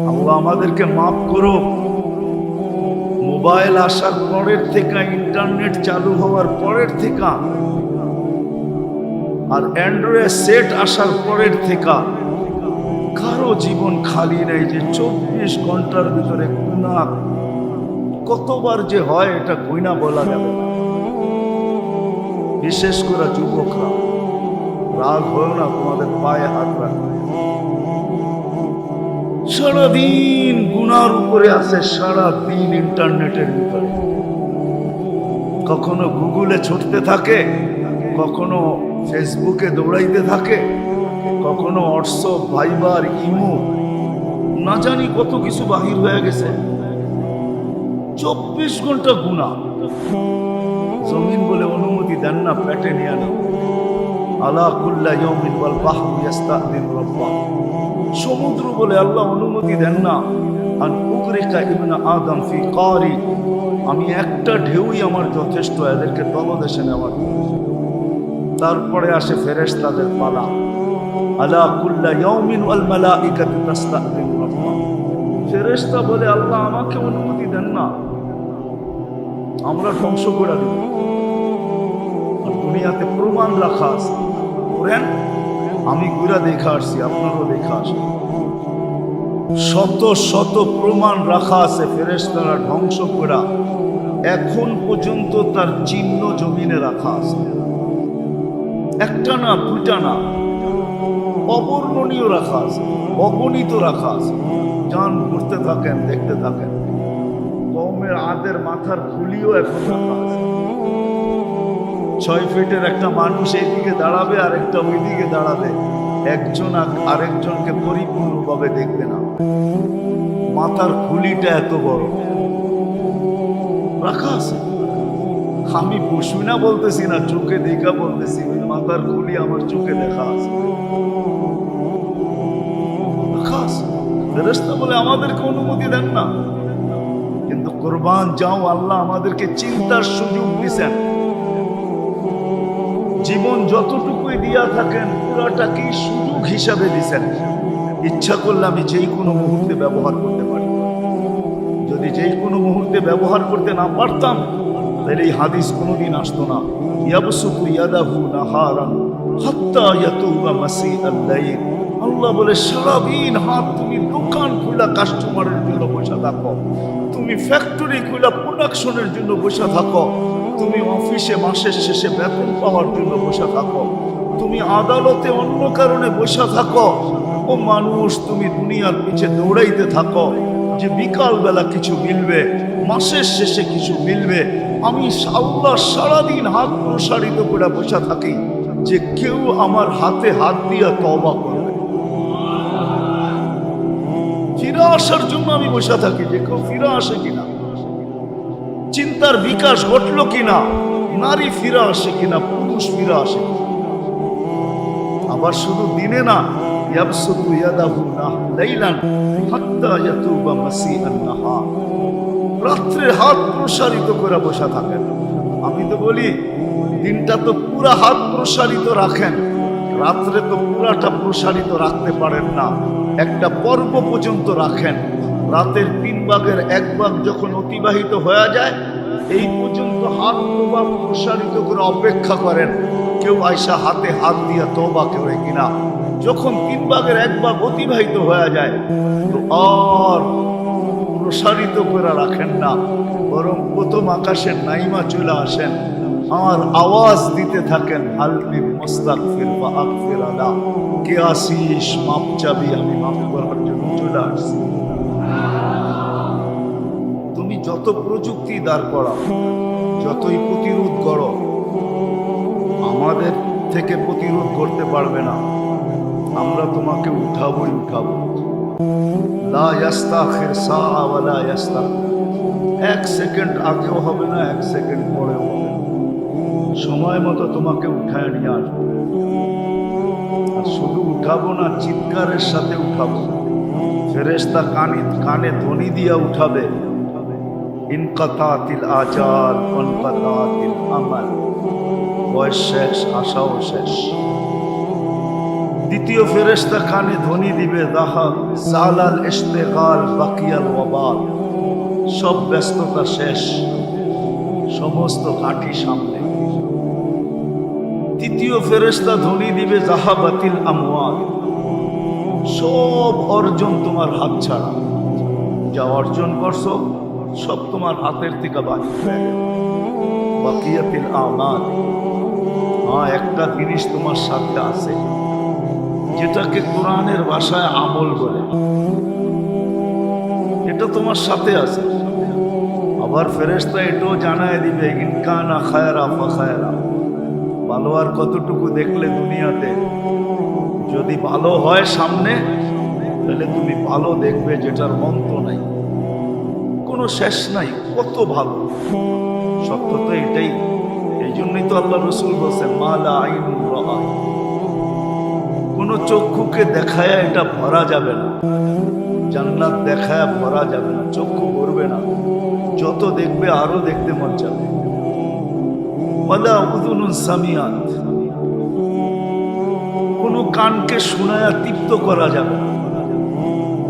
আল্লাহ আমাদেরকে মাফ করো। মোবাইল আসার পরের থেকে, ইন্টারনেট চালু হওয়ার পরের থেকে, আর অ্যান্ড্রয়েড সেট আসার পরের থেকে কারো জীবন খালি নেই যে 24 ঘন্টার ভিতরে গুনাহ কতবার যে হয় এটা গুনাহ বলা যাবে না। বিশেষ করে যুবকরা, রাগ হয় না, তোমাদের পায়ে হাত রাখবে। সারাদিন গুনার উপরে আছে, সারাদিন ইন্টারনেটের ভিতরে, কখনো গুগলে ছুটতে থাকে, কখনো ফেসবুকে দৌড়াইতে থাকে, কখনো হোয়াটসঅ্যাপ, ভাইবার, ইমো, না জানি কত কিছু বাহির হয়ে গেছে। 24 ঘন্টা গুনাহ। জমিন বলে অনুমতি দেন না, পেটে নিয়ে না। আলা কুল্লা ইয়াউমিন ওয়াল বাহরু ইস্তাযিনু রাব্বাহ। সমুদ্র বলে আল্লাহ অনুমতি দেন না, আন উগরিকা ইবনা আদম ফি কারি। আমি একটা ঢেউই আমার যথেষ্ট এদেরকে তলদেশে নেওয়ার। তারপরে আসে ফেরেশতাদের পালা। আলা কুল্লা ইয়াউমিন ওয়াল মালাইকাতু তাস্তাযিনু রাব্বাহ। ফেরেশতা বলে আল্লাহ আমাকে অনুমতি দেন না, আমরা ধ্বংস করে দেব। আর দুনিয়াতে প্রমাণ রাখা আছে, করেন, আমি ঘুরা দেখা আসছি, আপনারও দেখা আসে। শত শত প্রমাণ রাখা আছে ফেরেশতারা ধ্বংস করা, এখন পর্যন্ত তার চিহ্ন জমিনে রাখা আছে। একটা না, দুটা না, অবর্ণনীয় রাখা আছে, অগণিত রাখা আছে। যান, ঘুরতে থাকেন, দেখতে থাকেন। কওমের আদের মাথার খুলিও এখন রাখা আছে। 6 ফিটের একটা মানুষ এইদিকে দাঁড়াবে আর একটা ওইদিকে দাঁড়াবে, একজন আরেকজনকে পরিপূর্ণভাবে দেখবে না। মাথার খুলিটা এত বড় রাখা আছে। আমি বসু না বলতেছি না, চোখে দেখা বলতেছি, ওই মাথার খুলি আমার চোখে দেখা আছে, রাখা আছে। ফেরেশতা বলে আমাদেরকে অনুমতি দেন না, কিন্তু কুরবান যাও, আল্লাহ আমাদেরকে চিন্তার সুযোগ দিছেন। জীবন যতটুকুই দিয়া থাকেন পুরাটাকেই সুযোগ হিসাবে দিছেন। ইচ্ছা করলে আমি যেই কোনো মুহূর্তে ব্যবহার করতে পারি। যদি যেই কোনো মুহূর্তে ব্যবহার করতে না পারতাম তাহলে এই হাদিস কোনোদিন আসতো না। ইয়াবসুতু ইয়াদাহু নাহারান হাত্তা ইয়াতুবা মাসিআল লাইল। আল্লাহ বলে সারাদিন হাত তুমি দোকান খোলা কাস্টমারের জন্য বসে থাকো, তুমি ফ্যাক্টরি খোলা প্রোডাকশনের জন্য বসে থাকো, তুমি অফিসে মাসের শেষে বেতন পাওয়ার জন্য বসে থাকো, তুমি আদালতে অন্য কারণে বসে থাকো। ও মানুষ, তুমি দুনিয়ার পিছে দৌড়াইতে থাকো যে বিকাল বেলা কিছু মিলবে, মাসের শেষে কিছু মিলবে। আমি আল্লাহ সারাদিন হাত প্রসারিত করে বসে থাকি যে কেউ আমার হাতে হাত দিয়ে তওবা করবে। ফিরে আসার জন্য আমি বসে থাকি যে কেউ ফিরে আসে কিনা, চিন্তার বিকাশ ঘটলো কিনা, নারী ফিরে আসে কিনা, পুরুষ ফিরে আসে কিনা। আবার শুধু দিনে না, ইয়াবসুতু ইয়াদাহু লাইলান হাত্তা ইয়াতুবা মাসিআন নাহার। রাত্রে হাত প্রসারিত করে বসে থাকেন। আমি তো বলি দিনটা তো পুরা হাত প্রসারিত রাখেন, রাত্রে তো পুরাটা প্রসারিত রাখতে পারেন না, একটা পর্ব পর্যন্ত রাখেন। রাতের 3 ভাগের 1 ভাগ যখন অতিবাহিত হয়ে যায়, এই পর্যন্ত হাত প্রসারিত করে অপেক্ষা করেন কেউ আয়সা হাতে হাত দিয়া তওবা করে কিনা। যখন 3 ভাগের 1 ভাগ অতিবাহিত হয়ে যায় তো আর প্রসারিত করে রাখেন না, বরং প্রথম আকাশের নাইমা চলে আসেন আর আওয়াজ দিতে থাকেন, হালমি মুস্তাগফির বা আগফির আলা, কে আসিস, মাপ চাবি, আমি মাফ করার জন্য চলে আসছি। তুমি যত প্রযুক্তি দাঁড় করাও, যতই প্রতিরোধ করো, আমাদের থেকে প্রতিরোধ করতে পারবে না। আমরা তোমাকে উঠাবোই উঠাবো। লা ইস্তাখির সাআ ওয়া লা ইস্তাকবির। 1 সেকেন্ড আগেও হবে না, 1 সেকেন্ড পরেও হবে না। সময় মতো তোমাকে উঠায় নিয়ে আসবো। আর শুধু উঠাবো না, চিৎকারের সাথে উঠাবো। ফেরেশতা কানে ধ্বনি দিয়া উঠাবে, ইনকাতাতিল আজাল ওয়ানকাতাতিল আমাল। বয়স শেষ, আশাও শেষ। তৃতীয় ফেরেশতা কানে ধ্বনি দিবে, যাহাব জালাল ইশতিগাল বাকিয়াল ওয়াবাল, সব ব্যস্ততা শেষ, সমস্ত ঘাটি সামনে। তৃতীয় ফেরেশতা ধ্বনি দিবে, যাহাবাতিল আমওয়াল, সব অর্জন তোমার হাত ছাড়া, যা অর্জন করছো সব তোমার হাতের থেকে বাহির হয়ে গেল। বাকিয়াতিল আমাল, হ্যাঁ একটা জিনিস তোমার সাথে আছে, যেটাকে কোরআনের ভাষায় আমল বলে, এটা তোমার সাথে আছে। আবার ফেরেশতা এটাও জানায় দিবে, ইনকানা খায়রা ফাখায়রা, ভালো আর কতটুকু দেখলে দুনিয়াতে, যদি ভালো হয় সামনে তাহলে তুমি ভালো দেখবে যেটার অন্ত নাই, কোনো শেষ নাই, কত ভালো। সত্য তো এটাই। এই জন্যই তো আল্লাহ রসুল বলছেন, মালা আইনুন রাআত, কোনো চক্ষুকে দেখায় এটা ভরা যাবে না, জান্নাত দেখায় ভরা যাবে না, চক্ষু ভরবে না, যত দেখবে আরো দেখতে মন যাবে। ওয়ালা উযুনুন সামিআত, কোনো কানকে শোনায়া তৃপ্ত করা যাবে না,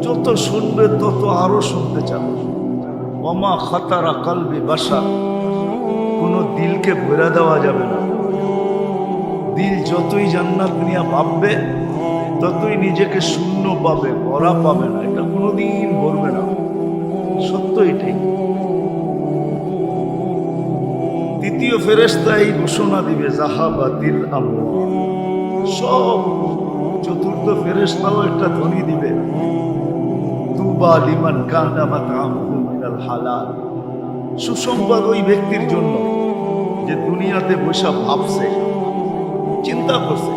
যত শুনবে তত আরো শুনতে চাবে। ওমা খাতারা কলবি বাশার, কোনো দিলকে ভরা দেওয়া যাবে না, দিল যতই জান্নাত নিয়ে ভাববে ততই নিজেকে শূন্য পাবে, ভরা পাবে না, এটা কোনোদিন ভরবে না। সত্য এটাই। তৃতীয় ফেরেশতা এই ঘোষণা দিবে, যাহাবাতিল আমওয়াল, সব। চতুর্থ ফেরেশতাও একটা ধ্বনি দিবে, তুবা লিমান কানা মাতআমুহু মিনাল হালাল, সুসংবাদ ওই ব্যক্তির জন্য যে দুনিয়াতে বসে ভাবছে, চিন্তা করছে।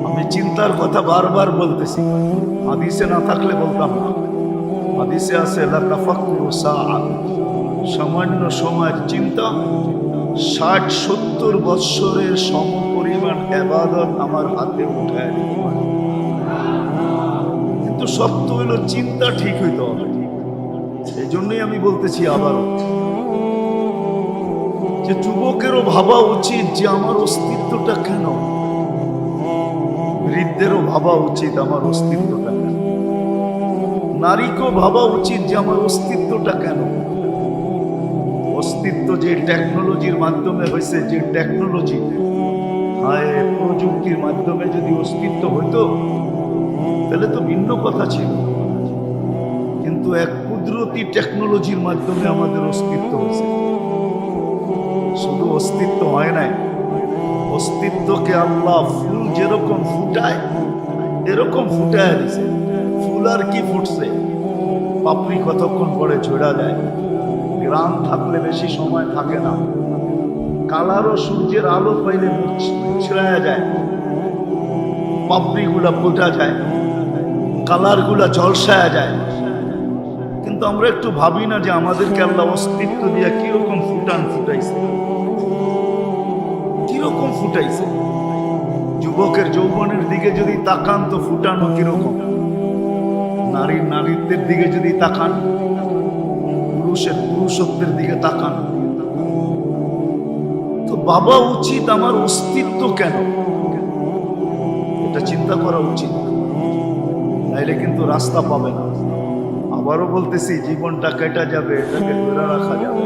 আমি চিন্তার কথা বারবার বলতেছি, হাদিসে না থাকলে বলতাম না। হাদিসে আছে, লা তাফাক্কুরু সাআত, সামান্য সময়ের চিন্তা 60-70 বৎসরের সমপরিমাণ ইবাদত আমার হাতে উঠায় দিতে পারে। কিন্তু সত্য হলো চিন্তা ঠিক হইতে হবে। এই জন্যই আমি বলতেছি আবারও, যে যুবকেরও ভাবা উচিত যে আমার অস্তিত্বটা কেন, বৃদ্ধেরও ভাবা উচিত আমার অস্তিত্বটা কেন, নারীকেও ভাবা উচিত যে আমার অস্তিত্বটা কেন। অস্তিত্ব যে টেকনোলজির মাধ্যমে হয়েছে, যে টেকনোলজি, হায় প্রযুক্তির মাধ্যমে যদি অস্তিত্ব হইতো তাহলে তো ভিন্ন কথা ছিল। কিন্তু এক কুদরতি টেকনোলজির মাধ্যমে আমাদের অস্তিত্ব হয়েছে। শুধু অস্তিত্ব হয় নাই, অস্তিত্বকে আল্লাহ ফুল যেরকম ফুটায় এরকম ফুটায় দিছে। ফুল আর কি ফুটছে, পাপড়ি কতক্ষণ পরে ঝরা যায়, গ্রাম থাকলে বেশি সময় থাকে না, কালারও সূর্যের আলো পাইলে মুছড়ায়া যায়, পাপড়িগুলা ফুটা যায়, কালারগুলা ঝলসায়া যায়। কিন্তু আমরা একটু ভাবি না যে আমাদেরকে আল্লাহ অস্তিত্ব দিয়ে কিরকম ফুটাইছে, কিরকম ফুটাইছে। যুবকের যৌবনের দিকে যদি তাকান তো ফুটানো কিরকম, নারীর নারীত্বের দিকে যদি তাকান, পুরুষের পুরুষত্বের দিকে তাকান, তো বাবা উচিত আমার অস্তিত্ব কেন, এটা চিন্তা করা উচিত। নাইলে কিন্তু রাস্তা পাবে না। আবারও বলতেছি, জীবনটা কেটে যাবে, এটাকে ধরে রাখা যাবে,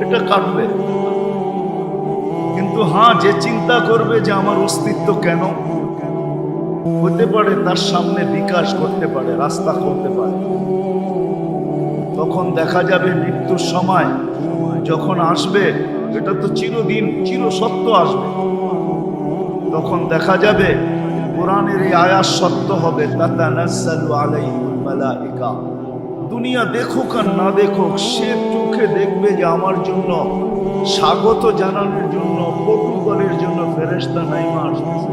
এটা কাটবে। কিন্তু হ্যাঁ, যে চিন্তা করবে যে আমার অস্তিত্ব কেন, হতে পারে তার সামনে বিকাশ করতে পারে, রাস্তা করতে পারে। তখন দেখা যাবে মৃত্যুর সময় যখন আসবে, এটা তো চিরদিন চিরসত্য আসবে, তখন দেখা যাবে কোরআনের এই আয়াত সত্য হবে, তাতানাজ্জালু আলাইহিল মালাইকা। দুনিয়া দেখুক আর না দেখুক, সে চোখে দেখবে যে আমার জন্য স্বাগত জানানোর জন্য, প্রটোকলের জন্য ফেরেশতা নাইমা আসতেছে।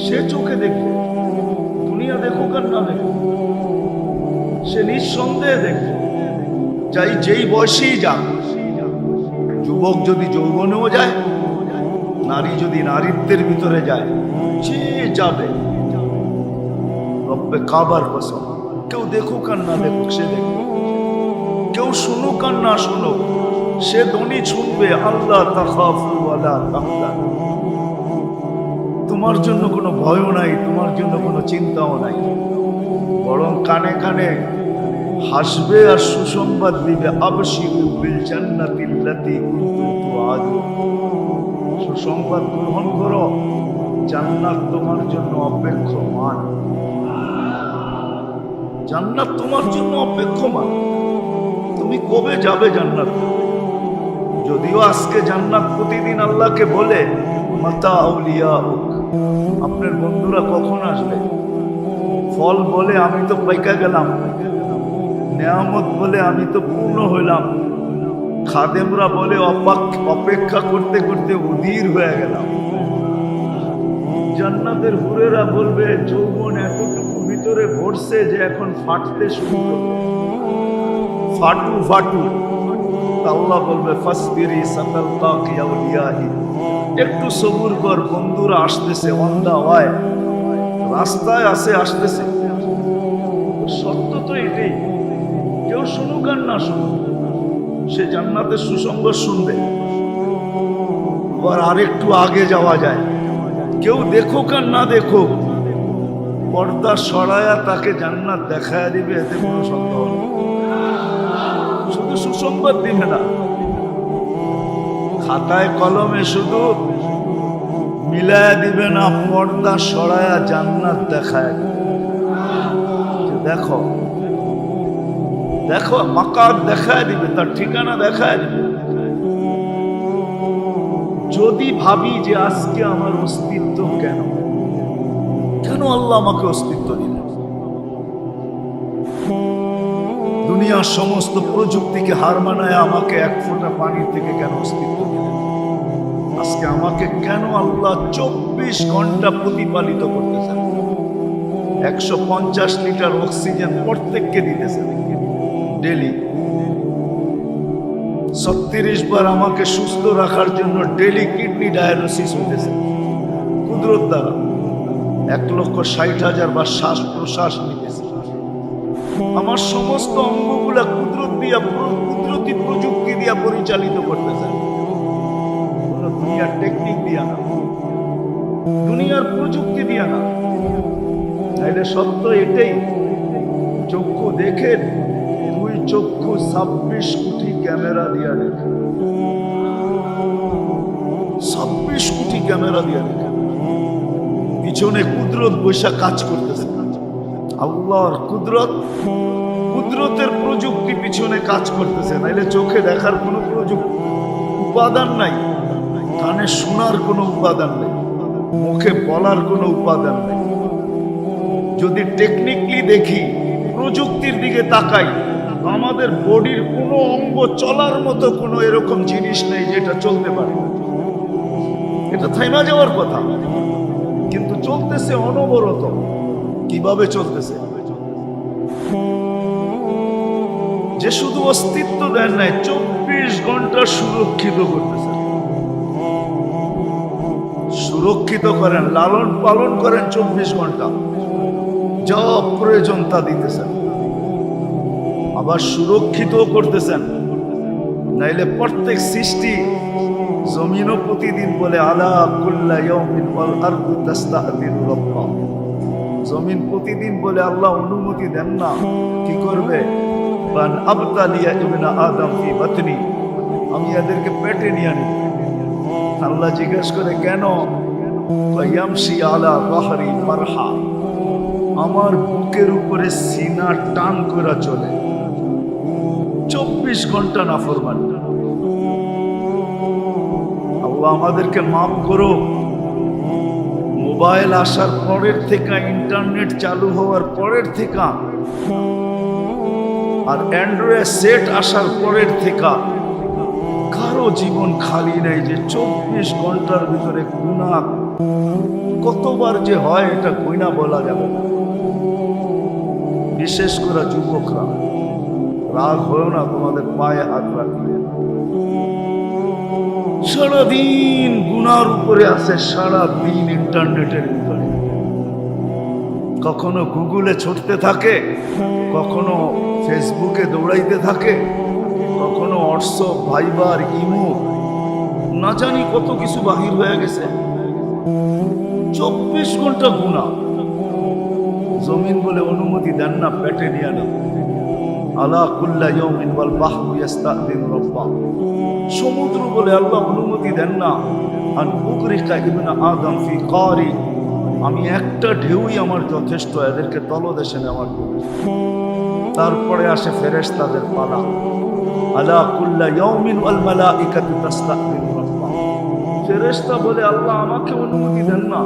সে চোখে দেখবে, দুনিয়া দেখুক আর না দেখুক, সে নিঃসন্দেহে দেখবে। চাই যেই বয়সেই যাক, যুবক যদি যৌবনেও যায়, নারী যদি নারীত্বের ভিতরে যায়, সে যাবে। রব্বে কাবার কসম, কেউ দেখুক আর না দেখুক সে দেখবে, কেউ শুনুক আর না শুনুক সে ধ্বনি শুনবে, আল্লাহ তাখাফু ওয়ালা তাহজানু, তোমার জন্য কোনো ভয়ও নাই, তোমার জন্য কোনো চিন্তাও নাই, বরং কানে কানে হাসবে আর সুসংবাদ দিবে। আবশিরু বিল জান্নাতিল্লাতী কুনতুম তুআদুন, সুসংবাদ গ্রহণ করো, জান্নাত তোমার জন্য অপেক্ষমান। জান্নাত তোমার জন্য অপেক্ষমান। তুমি কবে যাবে জান্নাত? যদিও আজকে জান্নাত প্রতিদিন আল্লাহকে বলে মাতা আউলিয়াউক, আপনার বন্ধুরা কখন আসবে? ফল বলে আমি তো পাইকা গেলাম, নেয়ামত বলে আমি তো পূর্ণ হইলাম, খাদেমরা বলে অপেক্ষা করতে করতে অধীর হয়ে গেলাম। জান্নাতের হুরেরা বলবে যৌবন এতটুকু ভিতরে ভরছে যে এখন ফাটতে শুরু করবে, ফাটু ফাটু। আল্লাহ বলবে ফাসবিরি সাতালকাকি আউলিয়াহি, একটু সবুর কর, বন্ধুরা আসতেছে, অন দা ওয়ে, রাস্তায় আসতেছে। সত্য তো এটাই, কেউ শুনুক আর না শুনুক, সে জান্নাতের সুসংবাদ শুনবে। আবার আরেকটু আগে যাওয়া যায়, কেউ দেখুক আর না দেখুক, পর্দা সরায়া তাকে জান্নাত দেখায় দিবে, এতে কোনো সন্দেহ নেই। শুধু সুসংবাদ দিবে না, খাতায় কলমে শুধু মিলায়া দিবে না, পর্দা সরায়া জান্নাত দেখায় দিবে। দেখো দেখো, মাকার দেখায় দিবে, তার ঠিকানা দেখায় দিবে। যদি ভাবি যে আজকে আমার অস্তিত্ব কেন কেন আল্লাহ আমাকে অস্তিত্ব দিলেন, দুনিয়ার সমস্ত প্রযুক্তিকে হার মানায় আমাকে এক ফোঁটা পানির থেকে কেন অস্তিত্ব দিলেন, আজকে আমাকে কেন আল্লাহ 24 ঘন্টা প্রতিপালিত করতেছেন, 150 লিটার অক্সিজেন প্রত্যেককে দিতেছেন ডেলি, 36 বার আমাকে সুস্থ রাখার জন্য ডেলি কিডনি ডায়ালিসিস হইতেছে কুদরত দ্বারা, 1,60,000 বার শ্বাস প্রশ্বাস নিতেছে। আমার সমস্ত অঙ্গগুলা কুদরতি প্রযুক্তি দিয়া পরিচালিত করতেছে, দুনিয়ার টেকনিক দিয়া না, দুনিয়ার প্রযুক্তি দিয়া না। তাইলে সত্য এটাই, চক্ষু দেখে, দুই চক্ষু 26 কোটি ক্যামেরা দিয়া দেখে, 26 কোটি ক্যামেরা দিয়া দেখে, পিছনে কুদরত বৈশা কাজ করতেছে। আল্লাহর কুদরতের প্রযুক্তি পিছনে কাজ করতেছে, নাইলে চোখে দেখার কোনো উপাদান নাই, কানে শোনার কোনো উপাদান নেই, মুখে বলার কোনো উপাদান নেই। যদি টেকনিক্যালি দেখি, প্রযুক্তির দিকে তাকাই, আমাদের বডির কোনো অঙ্গ চলার মতো কোনো এরকম জিনিস নেই যেটা চলতে পারে। এটা থাইমা যাওয়ার কথা, কিন্তু চলতেছে অনবরত। কিভাবে চলতেছে? যে শুধু অস্তিত্ব দেন নাই, 24 ঘন্টা সুরক্ষিত করতেছে, সুরক্ষিত করেন, লালন পালন করেন 24 ঘন্টা, যা প্রয়োজন তা দিতেছেন, আবার সুরক্ষিত করতেছেন। নাইলে প্রত্যেক সৃষ্টি, জমিনও প্রতিদিন বলে আলা কুল্লা ইয়াউমিন ওয়াল আরদু তাস্তাহদিরু রাব্বা, জমিন প্রতিদিন বলে আল্লাহ অনুমতি দেন না, কি করবে? বান আবতালিয়া ইবনা আদম ফি বাতনি, আমি এদেরকে পেটে নিয়ে আনি। আল্লাহ জিজ্ঞেস করে কেন? ইয়ামশি আলা যাহরি মারহা, আমার বুকের উপরে সিনা টান করে চলে, 24 ঘন্টা নাফরমানি। আল্লাহ আমাদেরকে মাফ করো। মোবাইল আসার পরের থেকে, ইন্টারনেট চালু হওয়ার পরের থেকে, আর অ্যান্ড্রয়েড সেট আসার পরের থেকে কারো জীবন খালি নেই যে 24 ঘন্টার ভিতরে গুনাহ কতবার যে হয় এটা কইনা বলা যাবে না। বিশেষ করে যুবকরা, রাগ হয় না, তোমাদের পায়ে হাত রাখবে, সারাদিন গুনার উপরে আছে, সারাদিন ইন্টারনেটের ভিতরে, কখনো গুগলে ছুটতে থাকে, কখনো ফেসবুকে দৌড়াইতে থাকে, কখনো হোয়াটসঅ্যাপ, ভাইবার, ইমো, না জানি কত কিছু বাহির হয়ে গেছে। 24 ঘন্টা গুণা। জমিন বলে অনুমতি দেন না, পেটে নিয়ে না। আলা কুল্লা ইয়াউমিন ওয়াল বাহরু ইস্তাদিন রাব্বা। সমুদ্র বলে আল্লাহ অনুমতি দেন না, আন উগরিকা ইবনা আদম ফি কারি। আমি একটা ঢেউই আমার যথেষ্ট এদেরকে তলদেশে নেওয়ার জন্য। তারপরে আসে ফেরেশতাদের পালা। আলা কুল্লা ইয়াউমিন ওয়াল মালাইকাতু তাস্তাদিন রাব্বা। ফেরেশতা বলে আল্লাহ আমাকে অনুমতি দেন না,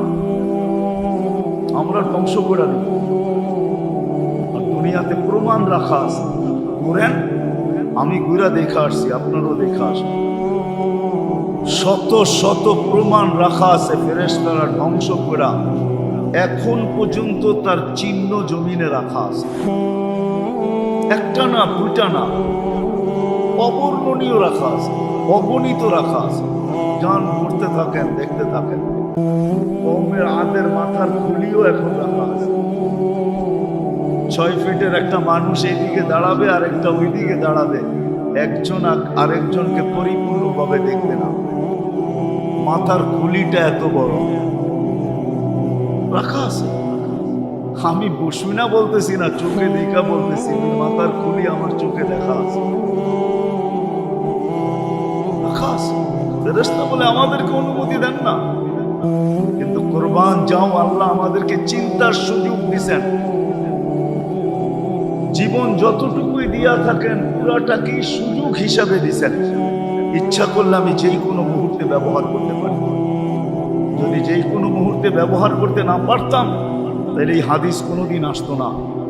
আমরা ধ্বংস করে দেব। দুনিয়াতে প্রমাণ রাখা আছে, করেন। আমি ঘুরা দেখা আসছি, আপনারও দেখা আসছে। শত শত প্রমাণ রাখা আছে ফেরেশতারা ধ্বংস করা। এখন পর্যন্ত তার চিহ্ন জমিনে রাখা আছে, একটা না দুইটা না, অবর্ণনীয় রাখা আছে, অগণিত রাখা আছে। যান ঘুরতে থাকেন, দেখতে থাকেন। কওমের আদের মাথার খুলিও এখন রাখা আছে। 6 ফিটের একটা মানুষ এইদিকে দাঁড়াবে আর একটা ওইদিকে দাঁড়াবে, একজন আরেকজনকে পরিপূর্ণভাবে দেখবে না। মাথার খুলিটা এত বড় রাখা আছে। আমি বসবি না বলতেছি না, চোখে দেখা বলতেছি, মাথার খুলি আমার চোখে দেখা আছে, রাখা আছে। ফেরেশতা বলে আমাদেরকে অনুমতি দেন না, কিন্তু কুরবান যাও, আল্লাহ আমাদেরকে চিন্তার সুযোগ দিয়েছেন। জীবন যতটুকুই দিয়া থাকেন পুরাটাকেই সুযোগ হিসাবে দিছেন। ইচ্ছা করলে আমি যেই কোনো মুহূর্তে ব্যবহার করতে পারি। যদি যেই কোনো মুহূর্তে ব্যবহার করতে না পারতাম তাহলে এই হাদিস কোনোদিন আসতো না।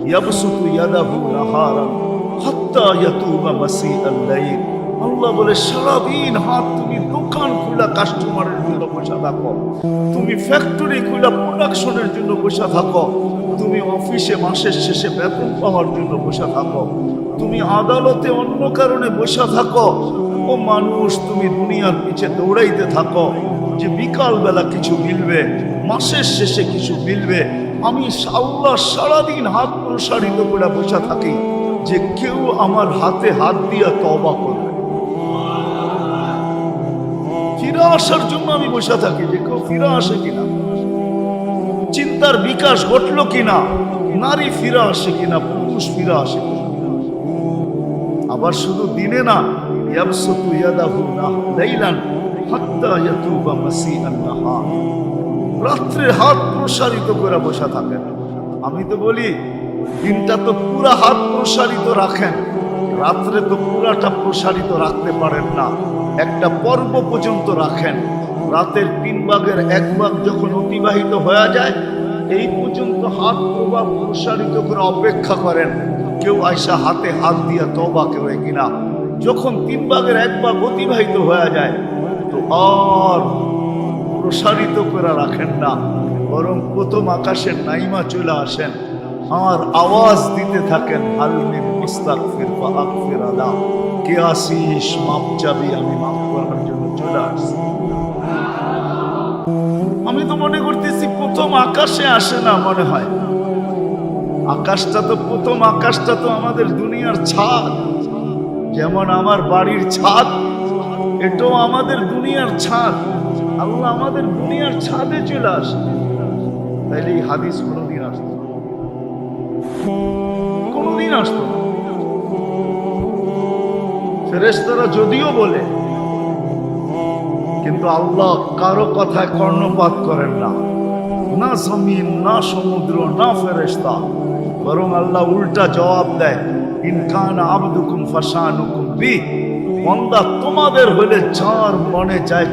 ইয়াবসুতু ইয়াদাহু নাহারান হাত্তা ইয়াতুবা মাসিআল লাইল। আল্লাহ বলে সারাদিন হাত তুমি দোকান খুলা কাস্টমারের জন্য বসে থাকো, তুমি ফ্যাক্টরি খুলা প্রোডাকশনের জন্য বসে থাকো, তুমি অফিসে মাসের শেষে বেতন পাওয়ার জন্য বসে থাকো, তুমি আদালতে অন্য কারণে বসে থাকো। ও মানুষ, তুমি দুনিয়ার পিছে দৌড়াইতে থাকো যে বিকাল বেলা কিছু মিলবে, মাসের শেষে কিছু মিলবে। আমি আল্লাহ সারাদিন হাত প্রসারিত করে বসে থাকি যে কেউ আমার হাতে হাত দিয়া তওবা করবে। ফিরে আসার জন্য আমি বসে থাকি যে কেউ ফিরে আসে কিনা, চিন্তার বিকাশ ঘটলো কিনা, নারী ফিরে আসে কিনা, পুরুষ ফিরে আসে কিনা। আবার শুধু দিনে না, ইয়াবসুতু ইয়াদাহু লাইলান হাত্তা ইয়াতুবা মাসিআন নাহার। রাত্রে হাত প্রসারিত করে বসে থাকেন। আমি তো বলি দিনটা তো পুরা হাত প্রসারিত রাখেন, রাত্রে তো পুরাটা প্রসারিত রাখতে পারেন না, একটা পর্ব পর্যন্ত রাখেন। রাতের 3 ভাগের 1 ভাগ যখন অতিবাহিত হয়ে যায়, এই পর্যন্ত হাত প্রবাহ প্রসারিত করে অপেক্ষা করেন কেউ আয়সা হাতে হাত দিয়া তওবা করে কিনা। যখন 3 ভাগের 1 ভাগ অতিবাহিত হয়ে যায় তো আর প্রসারিত করে রাখেন না, বরং প্রথম আকাশের নাইমা চলে আসেন আর আওয়াজ দিতে থাকেন, হালমিন মুস্তাগফির ফাগফির আলা। কে আসিস, মাপ চাবি, আমি মাফ করার জন্য চলে আসছি। আমি তো মনে করতেছি প্রথম আকাশে আসে না, মনে হয় আকাশটা তো প্রথম আকাশটা তো আমাদের দুনিয়ার ছাদ। যেমন আমার বাড়ির ছাদ, এটাও আমাদের দুনিয়ার ছাদ। আল্লাহ আমাদের দুনিয়ার ছাদে চলে আসে, তাইলে এই হাদিস কোনোদিন আসতো না, কোনোদিন আসতো না। ফেরেশতারা যদিও বলে, কিন্তু আল্লাহ কারো কথায় কর্ণপাত করেন না, না জমিন, না সমুদ্র, না ফেরেশতা, বরং আল্লাহ উল্টা জবাব দেয়, ইন কানা আবদুকুম ফাশানুকুম বি। বান্দা তোমাদের হলে যার মনে চায়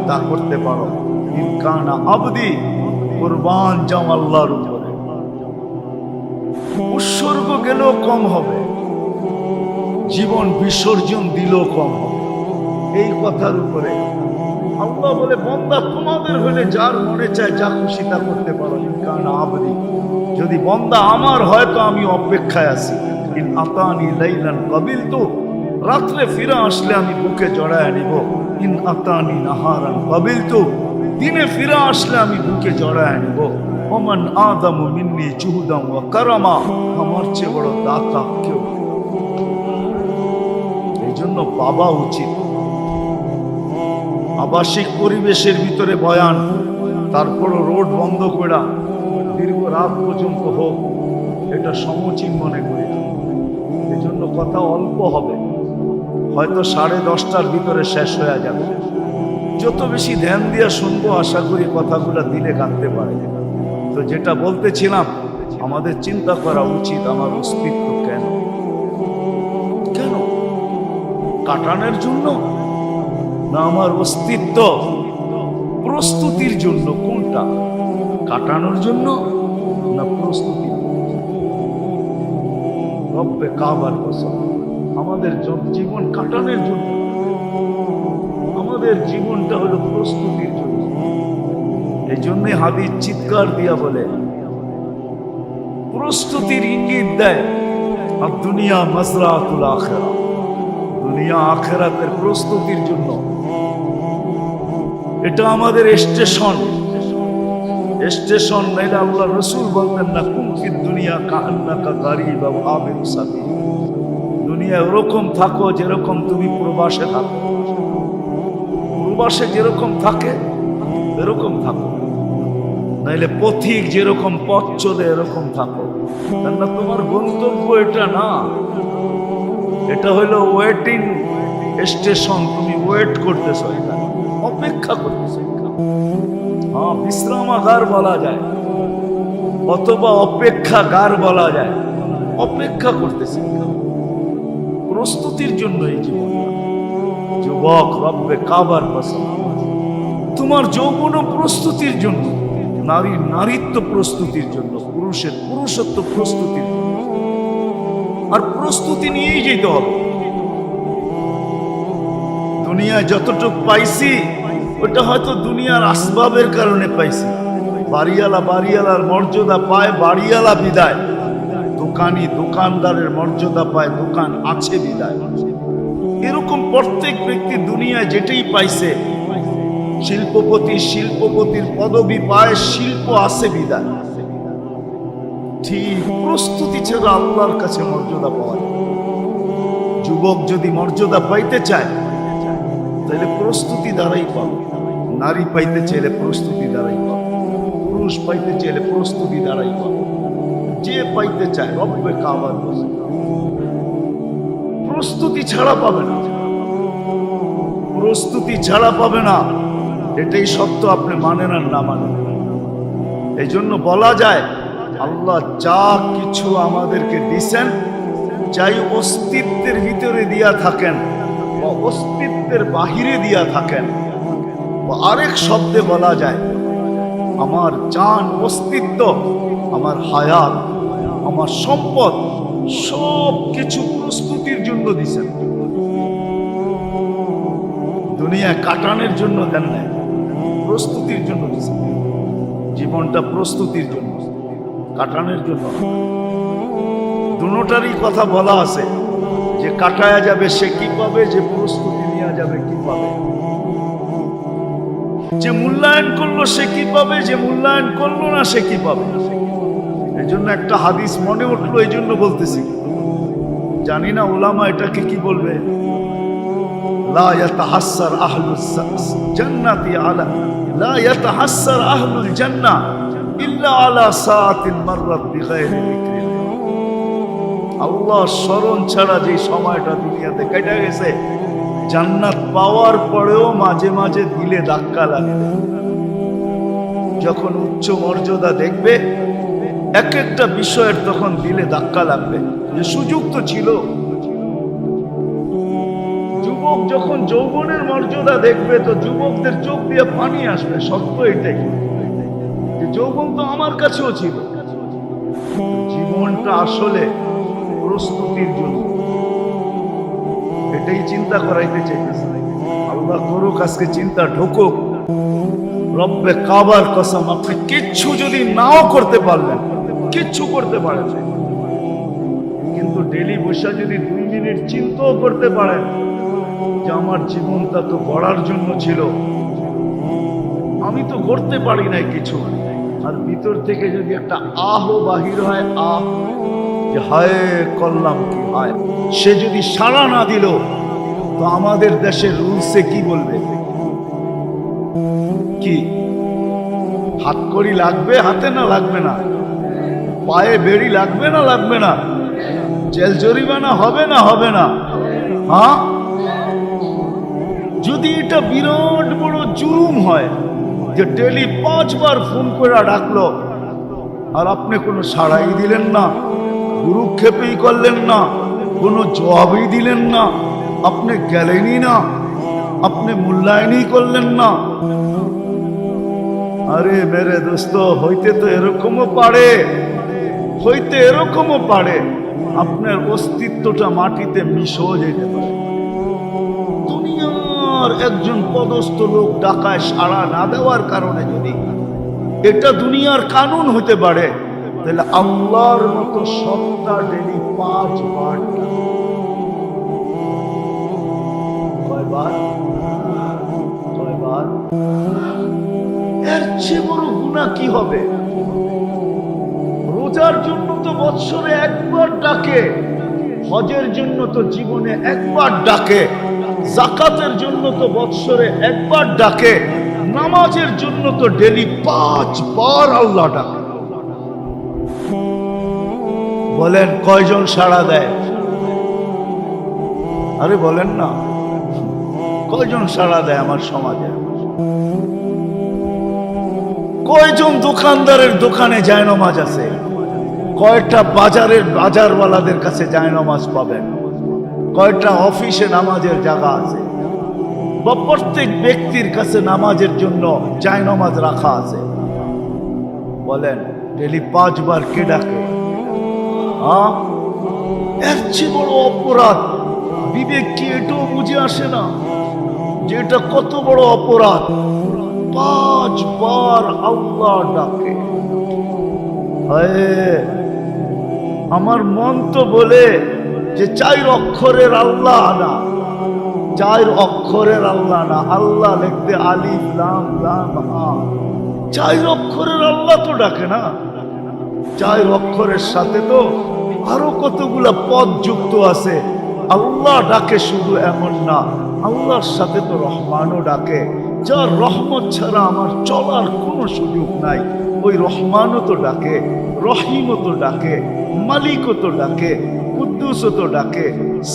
তা করতে পারো। ইন কানা আবদি, কুরবান যাও আল্লাহর উপরে। উৎসর্গ গেলেও কম হবে, জীবন বিসর্জন দিলেও কম হবে এই কথার উপরে। আল্লাহ বলে বান্দা তোমাদের হলে যার মনে চায় যা খুশি তা করতে পারো। ইন কানা আবদি, যদি বান্দা আমার হয় তো আমি অপেক্ষায় আছি। ইন আতানি লাইলান কাবিলতু, রাত্রে ফিরে আসলে আমি বুকে জড়ায় নিব। ইন আতানি নাহারান কাবিলতু, দিনে ফিরে আসলে আমি বুকে জড়ায় নিব। ওমান আদামু মিন্নি জুহুদাম ওয়া কারামা, আমার চেয়ে বড় দাতা কেউ। এই জন্য বাবা উচিত আবাসিক পরিবেশের ভিতরে বয়ান, তারপরও রোড বন্ধ করে দীর্ঘ রাত পর্যন্ত হোক, এটা সমীচীন মনে করি না। এই জন্য কথা অল্প হবে, হয়তো 10:30টার ভিতরে শেষ হয়ে যাবে। যত বেশি ধ্যান দিয়ে শুনবো, আশা করি কথাগুলো দিলে কাটতে পারে। তো যেটা বলতেছিলাম, আমাদের চিন্তা করা উচিত আমার অস্তিত্ব কেন কেন কাটানোর জন্য না আমার অস্তিত্ব প্রস্তুতির জন্য? কোনটা, কাটানোর জন্য না প্রস্তুতির জন্য? রব্বে কাবার কসম, আমাদের জীবন কাটানোর জন্য, আমাদের জীবনটা হলো প্রস্তুতির জন্য। এই জন্যে হাদিস চিৎকার দিয়া বলে, প্রস্তুতির ইঙ্গিত দেয় আর দুনিয়া মাজরাতুল আখিরা, দুনিয়া আখিরাতের প্রস্তুতির জন্য। এটা আমাদের স্টেশন, স্টেশন নাইলে আল্লাহ রসুল বলতেন না কুম ফি দুনিয়া কান্নাকা গারিব আও আবির সাবিল। দুনিয়া ওরকম থাকো যেরকম তুমি প্রবাসে থাকো, প্রবাসে যেরকম থাকে এরকম থাকো, নাইলে পথিক যেরকম পথ চলে এরকম থাকো। কেননা তোমার গন্তব্য এটা না, এটা হলো ওয়েটিং স্টেশন। তুমি ওয়েট করতেছো, অপেক্ষা করতেছো। হ্যাঁ, বিশ্রামাগার বলা যায় অথবা অপেক্ষাগার বলা যায়। অপেক্ষা করতেছে প্রস্তুতির জন্য এই জীবন। যুবক, রব্বে কাবার কসম, তোমার যৌবন প্রস্তুতির জন্য, নারীর নারীত্ব প্রস্তুতির জন্য, পুরুষের পুরুষত্ব প্রস্তুতির জন্য। আর প্রস্তুতি নিয়েই যেতে হবে। দুনিয়ায় যতটুকু পাইছি ওটা হয়তো দুনিয়ার আসবাবের কারণে পাইছি। বাড়িওয়ালা বাড়িওয়ালার মর্যাদা পায়, বাড়িওয়ালা বিদায়। দোকানি দোকানদারের মর্যাদা পায়, দোকান আছে বিদায়। এরকম প্রত্যেক ব্যক্তি দুনিয়ায় যেটাই পাইছে, শিল্পপতি শিল্পপতির পদবি পায়, শিল্প আছে বিদায়। ঠিক প্রস্তুতি ছাড়া আল্লাহর কাছে মর্যাদা পাওয়া যায়। যুবক যদি মর্যাদা পাইতে চায় তাহলে প্রস্তুতি দ্বারাই পাবে। নারী পাইতে চাইলে প্রস্তুতি দ্বারাই পাবে, পুরুষ পাইতে চাইলে প্রস্তুতি দ্বারাই পাবে। যে পাইতে চায়, রব্বে কাবার কসম, প্রস্তুতি ছাড়া পাবে না, প্রস্তুতি ছাড়া পাবে না। এটাই সত্য, আপনি মানেন আর না মানেন। এই জন্য বলা যায় আল্লাহ যা কিছু আমাদেরকে দিছেন, যাই অস্তিত্বের ভিতরে দিয়া থাকেন বা অস্তিত্বের বাহিরে দিয়া থাকেন, আরেক শব্দে বলা যায় আমার জান, অস্তিত্ব, আমার হায়াত, আমার সম্পদ, সব কিছু প্রস্তুতির জন্য দিছেন। দুনিয়া কাটানোর জন্য দেন নাই, প্রস্তুতির জন্য দিছেন। জীবনটা প্রস্তুতির জন্য, কাটানোর জন্য। দুটারই কথা বলা আছে, যে কাটায়া যাবে সে কি পাবে, যে প্রস্তুতি নেওয়া যাবে কি পাবে। যে মূল্যায়ন করলো সে কি পাবে, যে মূল্যায়ন করলো না সে কি পাবে। এই জন্য একটা হাদিস মনে উঠলো, এই জন্য বলতেছি। জানি না উলামা এটাকে কি বলবে। লা ইয়াতাহাসসার আহলুল জান্নাতি আলা লা ইয়াতাহাসসার আহলুল জান্নাহ ইল্লা আলা সাআতিন মাররাত বিগাইরি যিকরিল্লাহ। আল্লাহ স্মরণ ছাড়া যে সময়টা দুনিয়াতে কেটে গেছে, জান্নাত পাওয়ার পরেও মাঝে মাঝে দিলে ধাক্কা লাগে। যখন উচ্চ মর্যাদা দেখবে এক একটা বিষয়ের, তখন দিলে ধাক্কা লাগবে যে সুযোগ তো ছিল। যুবক যখন যৌবনের মর্যাদা দেখবে, তো যুবকদের চোখ দিয়ে পানি আসবে। সত্য এটাই যে যৌবন তো আমার কাছেও ছিল। জীবনটা আসলে প্রস্তুতির জন্য, এটাই চিন্তা করাইতে চাইতেছে। আল্লাহ করুক আজকে চিন্তা ঢুকুক। রব্বে কাবার কসম, আপনি কিচ্ছু যদি নাও করতে পারলেন, কিচ্ছু করতে পারেন, কিন্তু ডেলি বসে যদি 2 মিনিট চিন্তাও করতে পারেন যে আমার জীবনটা তো গড়ার জন্য ছিল, আমি তো গড়তে পারি নাই কিছু, আর ভিতর থেকে যদি একটা আহ বাহির হয়, আহ যে হায় করলাম কি, হায়, সে যদি সাড়া না দিল, তো আমাদের দেশের রুলসে কি বলবে, কি হাতকড়ি লাগবে হাতে না লাগবে না? পায়ে বেড়ি লাগবে না লাগবে না? জেল জরিমানা হবে না হবে না? হ্যাঁ, যদি এটা বিরাট বড় জুলুম হয় যে ডেলি 5 বার ফোন করে ডাকলো আর আপনি কোনো সাড়াই দিলেন না, গুরুক্ষেপই করলেন না, কোনো জবাবই দিলেন না, আপনি গেলেনই না, আপনি মূল্যায়নই করলেন না। আরে মেরে দোস্ত, হইতে তো এরকমও পারে, হইতে এরকমও পারে আপনার অস্তিত্বটা মাটিতে মিশও যেতে পারে। দুনিয়ার একজন পদস্থ লোক ডাকায় সাড়া না দেওয়ার কারণে যদি এটা দুনিয়ার কানুন হতে পারে, তাহলে আল্লাহর মতো সত্তা ডেলি 5 বার, কয়বার কয়বার? এর চেয়ে বড় গুনাহ কি হবে? রোজার জন্য তো বৎসরে একবার ডাকে, হজের জন্য তো জীবনে একবার ডাকে, যাকাতের জন্য তো বৎসরে একবার ডাকে, নামাজের জন্য তো ডেলি 5 বার আল্লাহ ডাকে। বলেন কয়জন সাড়া দেয়? আরে বলেন না, কয়জন সাড়া দেয় আমার সমাজে? কয়জন দোকানদারের দোকানে জায়নামাজ আছে? কয়টা বাজারের বাজারওয়ালাদের কাছে জায়নামাজ পাবেন? কয়টা অফিসে নামাজের জায়গা আছে? বা প্রত্যেক ব্যক্তির কাছে নামাজের জন্য জায়নামাজ রাখা আছে? বলেন ডেলি 5 বার কে ডাকে? এর চেয়ে বড় অপরাধ বিবেক কি এটাও বুঝে আসে না যে এটা কত বড় অপরাধ? 5 বার আল্লাহ ডাকে। আমার মন তো বলে যে 4 অক্ষরের আল্লাহ না, 4 অক্ষরের আল্লাহ না, আল্লাহ লিখতে আলিফ লাম লাম হা, 4 অক্ষরের আল্লাহ তো ডাকে না। 4 অক্ষরের সাথে তো আরো কতগুলা পদ যুক্ত আছে। আল্লাহ ডাকে শুধু এমন না, আল্লাহর সাথে তো রহমানও ডাকে, যার রহমত ছাড়া আমার চলার কোনো সুযোগ নাই। ওই রহমানও তো ডাকে, রহিমও তো ডাকে, মালিকও তো ডাকে, কুদ্দুসও তো ডাকে,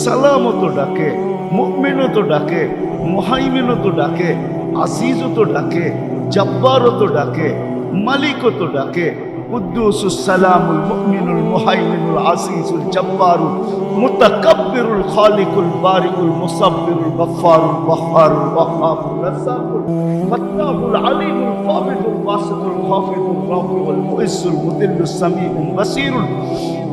সালামও তো ডাকে, মুমিনও তো ডাকে, মুহাইমিনও তো ডাকে, আজিজও তো ডাকে, জব্বারও তো ডাকে, মালিকও তো ডাকে। কুদ্দুসুস সালামুল মুমিনুল মুহাইমিনুল আজিজুল জব্বারুল মুতাকাব্বিরুল খালিকুল বারিকুল মুসাব্বিরুল গফফারুল ওয়াহ্হারুল ওয়াহ্হাবুর রাজ্জাকুল ফাত্তাহুল আলিমুল কাবিদুল বাসিতুল খাফিদুল রাফিউল মুইজ্জুল মুদিল্লুস সামিউল বাসীরুল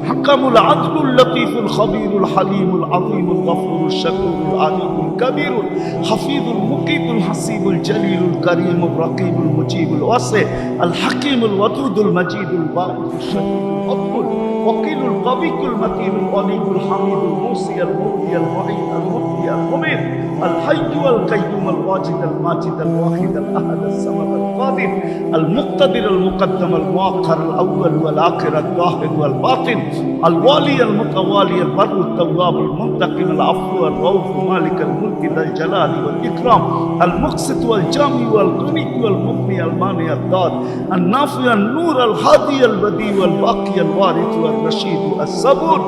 হাকামুল আদলুল লতীফুল খবীরুল হালিমুল আযীমুল গফুরুল শাকুরুল আলিমুল কবীরুল হাফিজুল মুকিতুল হাসিবুল জলিলুল করিমুর রকিবুল মুজিবুল ওয়াসি আল হাকিমুল ওয়াদুদুল মজিদুল বারিকুল শাকুরুল আব্দুল ওয়াকিলুল কবিকুল মতিনুল আলিমুল হামিদুল মুসিয়াল মুদিয়াল মুঈনুল মুফতিয়াল মুমিন আল হাইয়ুল কাইয়ুম আল ওয়াজিদ আল মাজিদ আল ওয়াহিদ আল আহাদ আল সামাদ আল কাদির আল মুক্তাদির আল মুকদ্দম আল মুআক্খার আল আউয়াল ওয়াল আখির আল যাহির ওয়াল বাতিন আল ওয়ালি আল মুতাওয়ালি আল বারু আল তাওয়াব আল মুনতাকিম আল আফু আল রাউফ মালিক আল মুলক আল জালাল ওয়াল ইকরাম আল মুকসিত ওয়াল জামি ওয়াল গনি ওয়াল মুগনি আল মানি আল দাদ আল নাফি আল নূর আল হাদি আল বদি ওয়াল বাকি আল ওয়ারিথ ওয়াল রশিদ আল সাবুর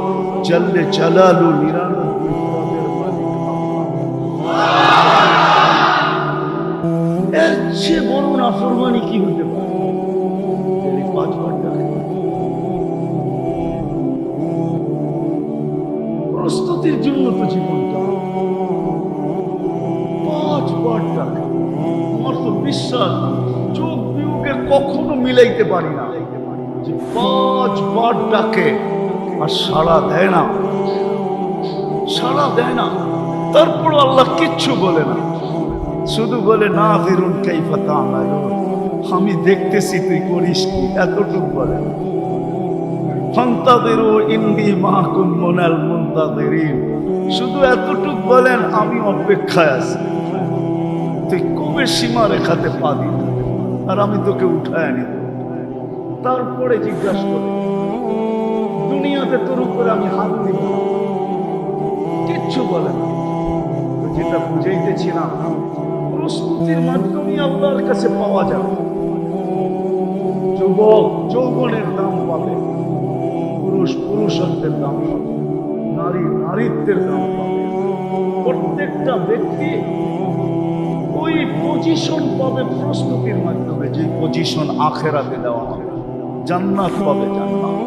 জাল্লে জালালু নিরানব্বই পদের মালিক আল্লাহ। এর চেয়ে বড় নাফরমানি কি হতে পারে? 5 বার ডাকে। প্রস্তুতির জন্য তো জীবনটা 5 বার ডাকে। আমার তো বিশ্বাস চোখ বিয়োগে কখনো মিলাইতে পারি না যে 5 বার ডাকে আর সাড়া দেয় না, সাড়া দেয় না। তারপর আল্লাহ কিচ্ছু বলে না, শুধু বলে নাযিরুন কাইফা তা'মালুন, আমি দেখতেছি তুই করিস কি, এতটুকু বলে। ফান্তাযিরু ইন্নী মা'কুম মিনাল মুনতাযিরিন, শুধু এতটুকু বলেন আমি অপেক্ষায় আছি, তুই কবে সীমা রেখাতে পা দিবি আর আমি তোকে উঠায় আনি। তারপরে জিজ্ঞাসা করে দুনিয়াতে তোর উপরে আমি হাত দিব না, কিচ্ছু বলে না। যেটা বুঝাইতেছিলাম, প্রস্তুতির মাধ্যমে আল্লাহর কাছে পাওয়া যাবে। যুবক যৌবনের দাম পাবে, পুরুষ পুরুষত্বের দাম পাবে, নারী নারীত্বের দাম পাবে। প্রত্যেকটা ব্যক্তি ওই পজিশন পাবে প্রস্তুতির মাধ্যমে, যে পজিশন আখেরাতে দেওয়া হবে। জান্নাত পাবে, জান্নাত।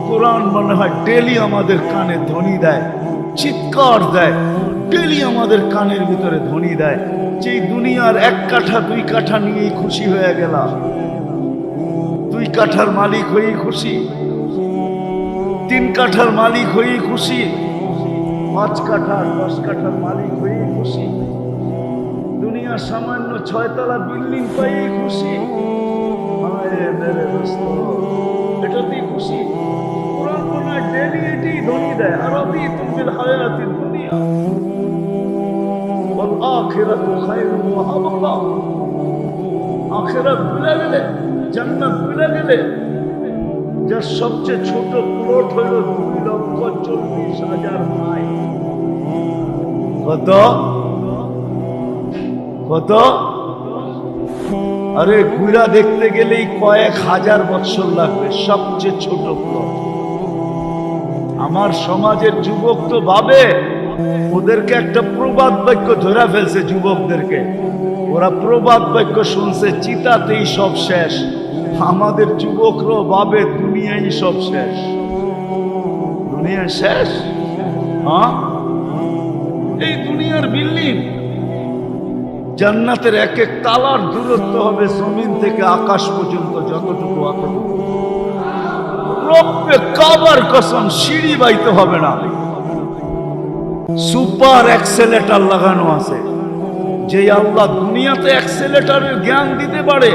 কোরআন মনে হয় ডেলি আমাদের কানে ধ্বনি দেয়, চিৎকার দেয়, ডেলি আমাদের কানের ভিতরে ধ্বনি দেয় যে দুনিয়ার 1 কাঠা 2 কাঠা নিয়েই খুশি হয়ে গেলাম, 2 কাঠার মালিক হয়েই খুশি, 3 কাঠার মালিক হয়েই খুশি, 5 কাঠা 10 কাঠার মালিক হয়েই খুশি, দুনিয়ার সামান্য 6 তলা বিল্ডিং পাইয়েই খুশি। এটাতেই খুশি। কোরআন মনে হয় ডেলি এটি ধ্বনি দেয়, আরবি তুমিল হায়াতির দুনিয়া ওয়াল আখিরাতু খায়রুন ওয়া আবকা। আখিরাত ভুলে গেলে, জান্নাত ভুলে গেলে, যার সবচেয়ে ছোট প্লট হইল 2,40,000 মাইল। কত কত? আরে ঘুরা দেখতে গেলেই কয়েক হাজার বছর লাগবে, সবচেয়ে ছোট প্লট। আমার সমাজের যুবক তো ভাবে ওদেরকে একটা প্রবাদ বাক্য ধরা ফেলছে, যুবকদেরকে ওরা প্রবাদ বাক্য শুনছে, চিতাতেই সব শেষ। আমাদের যুবকরাও ভাবে দুনিয়াই সব শেষ, দুনিয়া শেষ। হ্যাঁ, এই দুনিয়ার বিল্ডিং, জান্নাতের 1-1 তালার দূরত্ব হবে জমিন থেকে আকাশ পর্যন্ত, যতটুকু অতটুকু। রব্বে কাবার কসম, সিঁড়ি বাইতে হবে না, সুপার অ্যাক্সেলেটার লাগানো আছে। যে আল্লাহ দুনিয়াতে অ্যাক্সেলেটারের জ্ঞান দিতে পারে,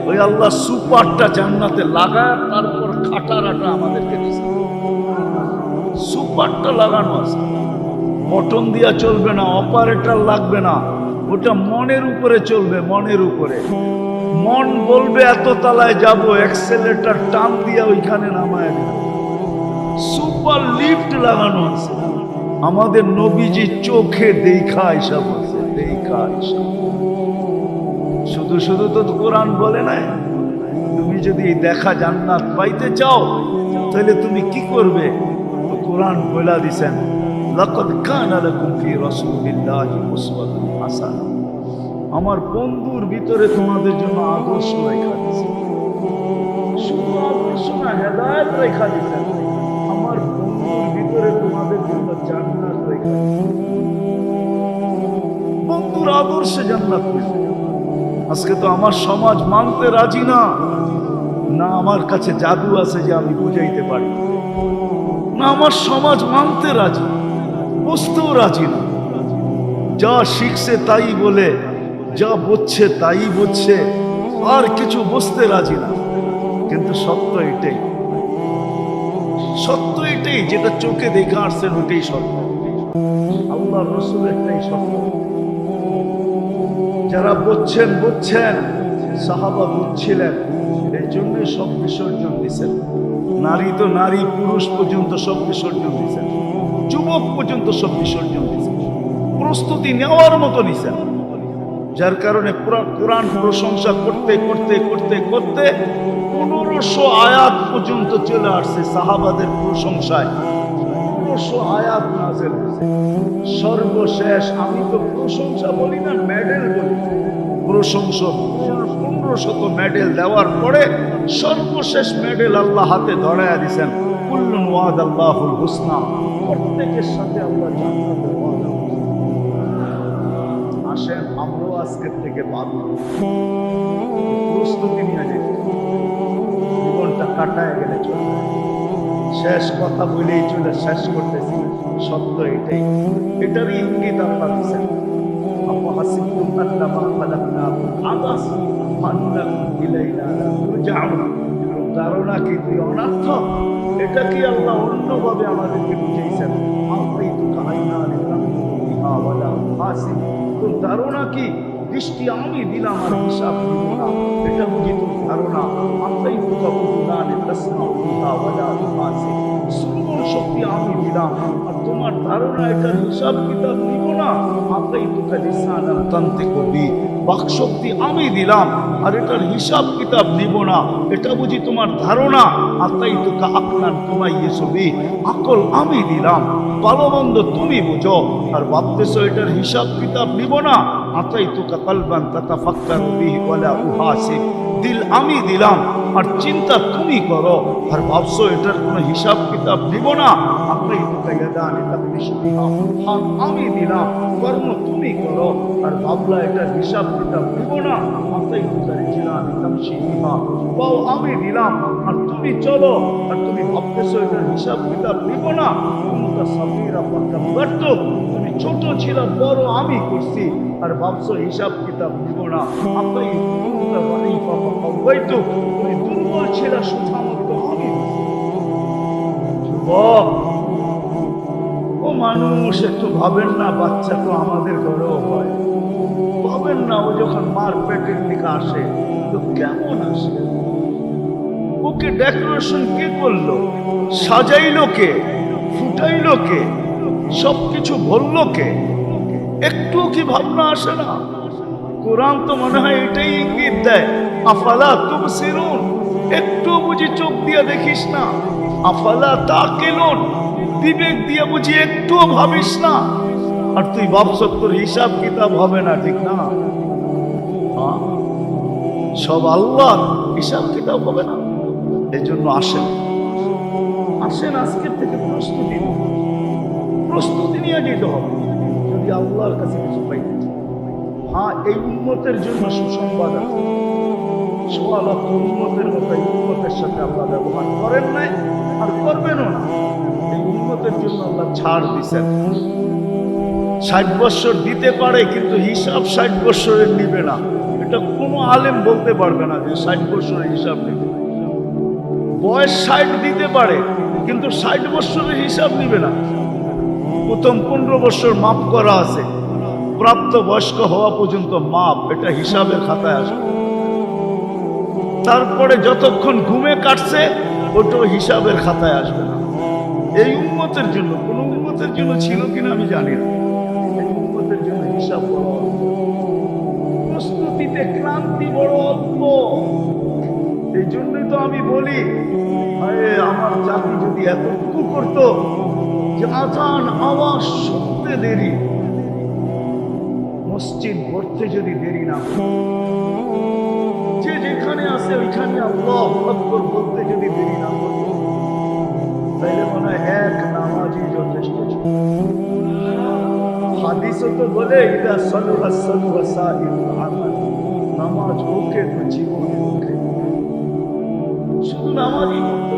ওই আল্লাহ সুপারটা জান্নাতে লাগায় তারপর খাটারাটা আমাদেরকে দিচ্ছে। সুপারটা লাগানো আছে, বটন দিয়া চলবে না, অপারেটর লাগবে না, ওটা মনের উপরে চলবে, মনের উপরে। মন বলবে এত তালায় যাব, অ্যাক্সেলেটার টান দিয়া ওইখানে নামায় দেবে। সুপার লিফট লাগানো আছে। আমাদের নবীজি চোখে দেখা হিসাব আছে, দেখা হিসাব। শুধু শুধু তো কোরআন বলে নাই। তুমি যদি দেখা জান্নাত পাইতে চাও তাহলে তুমি কি করবে? তো কোরআন বলে দিছেন, লাকাদ কানা লাকুম ফি রাসূলিল্লাহি উসওয়াতুন হাসানাহ। আমার বন্ধুর ভিতরে তোমাদের জন্য আদর্শ রেখা দিয়েছে। শুধু আদর্শ না, হেদায়েত রেখা দিয়েছেন। আমার বন্ধুর ভিতরে তোমাদের জন্য জান্নাত রেখা দিয়েছেন। বন্ধুর আদর্শে জান্নাত পেয়েছে। আজকে তো আমার সমাজ মানতে রাজি না। না আমার কাছে জাদু আছে যে আমি বুঝাইতে পারি, না আমার সমাজ মানতে রাজি, বুঝতেও রাজি না। যা শিখছে তাই বলে, যা বুঝছে তাই বুঝছে, আর কিছু বুঝতে রাজি না। কিন্তু সত্য এটাই, সত্য এটাই, যেটা চোখে দেখে আসছেন ওটাই সত্য। আল্লাহ রসুল একটাই সত্য। যারা বুঝছেন বুঝছেন, সাহাবা বুঝছিলেন, এই জন্যই সব বিসর্জন দিচ্ছেন। নারী তো নারী, পুরুষ পর্যন্ত সব বিসর্জন দিচ্ছেন, যুবক পর্যন্ত সব বিসর্জন দিচ্ছেন, প্রস্তুতি নেওয়ার মতো নিছেন। যার কারণে কোরআন প্রশংসা করতে করতে করতে করতে 1500 আয়াত পর্যন্ত চলে আসছে সাহাবাদের প্রশংসায়। 1500 আয়াত নাযিল হয়েছে। সর্বশেষ, আমি তো প্রশংসা বলি না, মেডেল বলি। প্রশংসা 1500 মেডেল দেওয়ার পরে সর্বশেষ মেডেল আল্লাহ হাতে ধরায়া দিয়েছেন, কুল্লুন ওয়াদাল্লাহুল হুসনা। প্রত্যেকের সাথে আল্লাহ জান্নাতের ওয়াদা। আসেন আমরাও আজকের থেকে ভাবি, প্রস্তুতি নিয়ে যাই। জীবনটা কাটায় গেলে চলবে। শেষ কথা বলেই চলে শেষ করতেছি। সত্য এটাই, এটারই ইঙ্গিত আল্লাহ দিয়েছেন। ধারণা কি তুই অনার্থ? এটা কি আল্লাহ অন্যভাবে আমাদেরকে বুঝিয়েছেন? তোর ধারণা কি দৃষ্টি আমি দিলাম আর হিসাব দিব না? এটা বুঝি তোর ধারণা? আমরাই তো শুনো শক্তি আমি দিলাম, আর তোমার ধারণা এটার হিসাব কিতাব নিব না। আপনি তোকে লিসানান্তে কবি, বাক শক্তি আমি দিলাম, আর এটার হিসাব কিতাব নিব না, এটা বুঝি তোমার ধারণা। আতাই তোকে আকলান তোমাইয়ে ছবি, আকল আমি দিলাম, ভালো মন্দ তুমি বুঝো, আর ভাবতেছো এটার হিসাব কিতাব নিব না। আতাই তোকে কালবান তাতাফাক্কারু বিহি ওয়ালা উহাসিব, দিল আমি দিলাম, আর চিন্তা তুমি করো, আর ভাবছো এটার কোনো হিসাব কিতাব নিব না। আতাই তোকে ইয়াদানি তাকদিশু বিহা, হাত আমি দিলাম, কর্ম তুমি করো, আর ভাবলা এটার হিসাব কিতাব নিব না। আতাই তোকে রিজলানি তামশি বিহা, পাও আমি দিলাম, আর তুমি চলো, আর তুমি ভাবতেছো এটার হিসাব কিতাব নিব না। কুনতা সাগীরা ফাকাব্বারতু, তুমি ছোট ছিল, বড় আমি করছি, আর ভাবছো হিসাব কিতাব নিব না। আতাই কুনতা যায়ীফা ফাকাওয়াইতু, তুমি দুর্বল ছিল, সুঠামতো আমি দিছি। যুবক ও মানুষ, একটু ভাবেন না, বাচ্চা তো আমাদের ঘরেও হয়, ভাবেন না ও যখন মার পেটের দিকে আসে তো কেমন আসে? ওকে ডেকোরেশন কে করলো, সাজাইলো কে, ফুটাইলো কে, সবকিছু বললো কে? একটু কি ভাবনা আসে না? কোরআন তো মনে হয় এটাই ইঙ্গিত দেয়, আফালা তুবসিরুন, একটু বুঝি চোখ দিয়ে দেখিস না? আফালা তাকিলুন, বিবেক দিয়ে বুঝি একটুও ভাবিস না? আর তুই ভাবছ তোর হিসাব কিতাব হবে না, ঠিক না? সব আল্লাহ, হিসাব কিতাব হবে না। এই জন্য আসেন, আসেন আজকের থেকে প্রস্তুতি নিয়ে যেতে হবে, যদি আল্লাহর কাছে কিছু পাইতে চাই। হ্যাঁ, এই উম্মতের জন্য সুসংবাদ আছে, সোয়া লক্ষ উম্মতের মতো এই উম্মতের সাথে আল্লাহ ব্যবহার করেন নাই, আর করবেনও না। এই উম্মতের জন্য আল্লাহ ছাড় দিচ্ছেন। 60 বছর দিতে পারে, কিন্তু হিসাব 60 বছরের নিবে না। এটা কোনো আলেম বলতে পারবে না যে 60 বছরের হিসাব নেবে। বয়স 60 দিতে পারে, কিন্তু 60 বছরের হিসাব নিবে না। প্রথম 15 বছর মাপ করা আছে, প্রাপ্ত বয়স্ক হওয়া পর্যন্ত মাপ, এটা হিসাবের খাতায় আসবে। তারপরে যতক্ষণ ঘুমে কাটছে ওটাও হিসাবের খাতায় আসবে না। এই উম্মতের জন্য, কোন উম্মতের জন্য ছিল কিনা আমি জানি না, এই উম্মতের জন্য হিসাব বড় অল্প, প্রস্তুতিতে ক্লান্তি বড় অল্প। এই জন্যই তো আমি বলি, আমার জাতি যদি এতটুকু করতো যে আজান আওয়াজ শুনতে দেরি, মসজিদ ভরতে যদি দেরি না, যে যেখানে আছে ওইখানে আল্লাহু আকবার বলতে যদি দেরি না করত, তাহলে মনে হয় এক নামাজই যথেষ্ট ছিল। হাদিসও তো বলে, ইদা সালুহা সালুহা সাইরুল আমাল, নামাজ ওকে তো জীবন ওকে, শুধু নামাজই করত।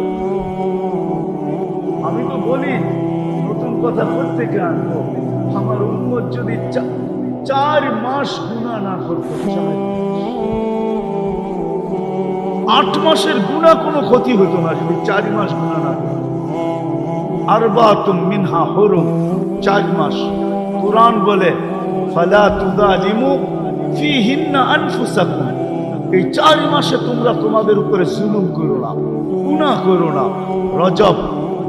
আমি তো বলি, নতুন কথা প্রত্যেকে আনবো, আমার উম্মত যদি 4 মাস গুনাহ না করতো, 8 মাসের গুনাহ কোনো ক্ষতি হতো না, যদি 4 মাস গুনাহ না করতো। আরবাতুম মিনহা হুরুম, 4 মাস। কুরআন বলে ফালা তুযালিমু ফীহিন্না আনফুসাকুম, এই 4 মাসে তোমরা তোমাদের উপরে জুলুম করো না, গুনাহ করো না। রজব,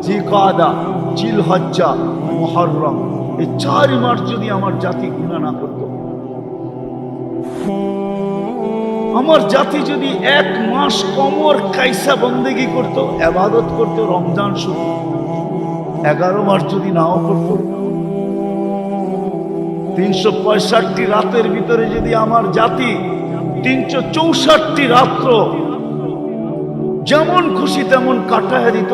জিলকাদা, জিলহজ্জা, মুহররম, এই 4 মাস যদি আমার জাতি গুনাহ না করত, আমার জাতি যদি 1 মাস কমর কাইসা বন্দেগি করত, ইবাদত করত, রমজান শুরু 11 মাস যদি নাও করত, 365 রাতের ভিতরে যদি আমার জাতি 364 রাত্র যেমন খুশি তেমন কাটায় দিত,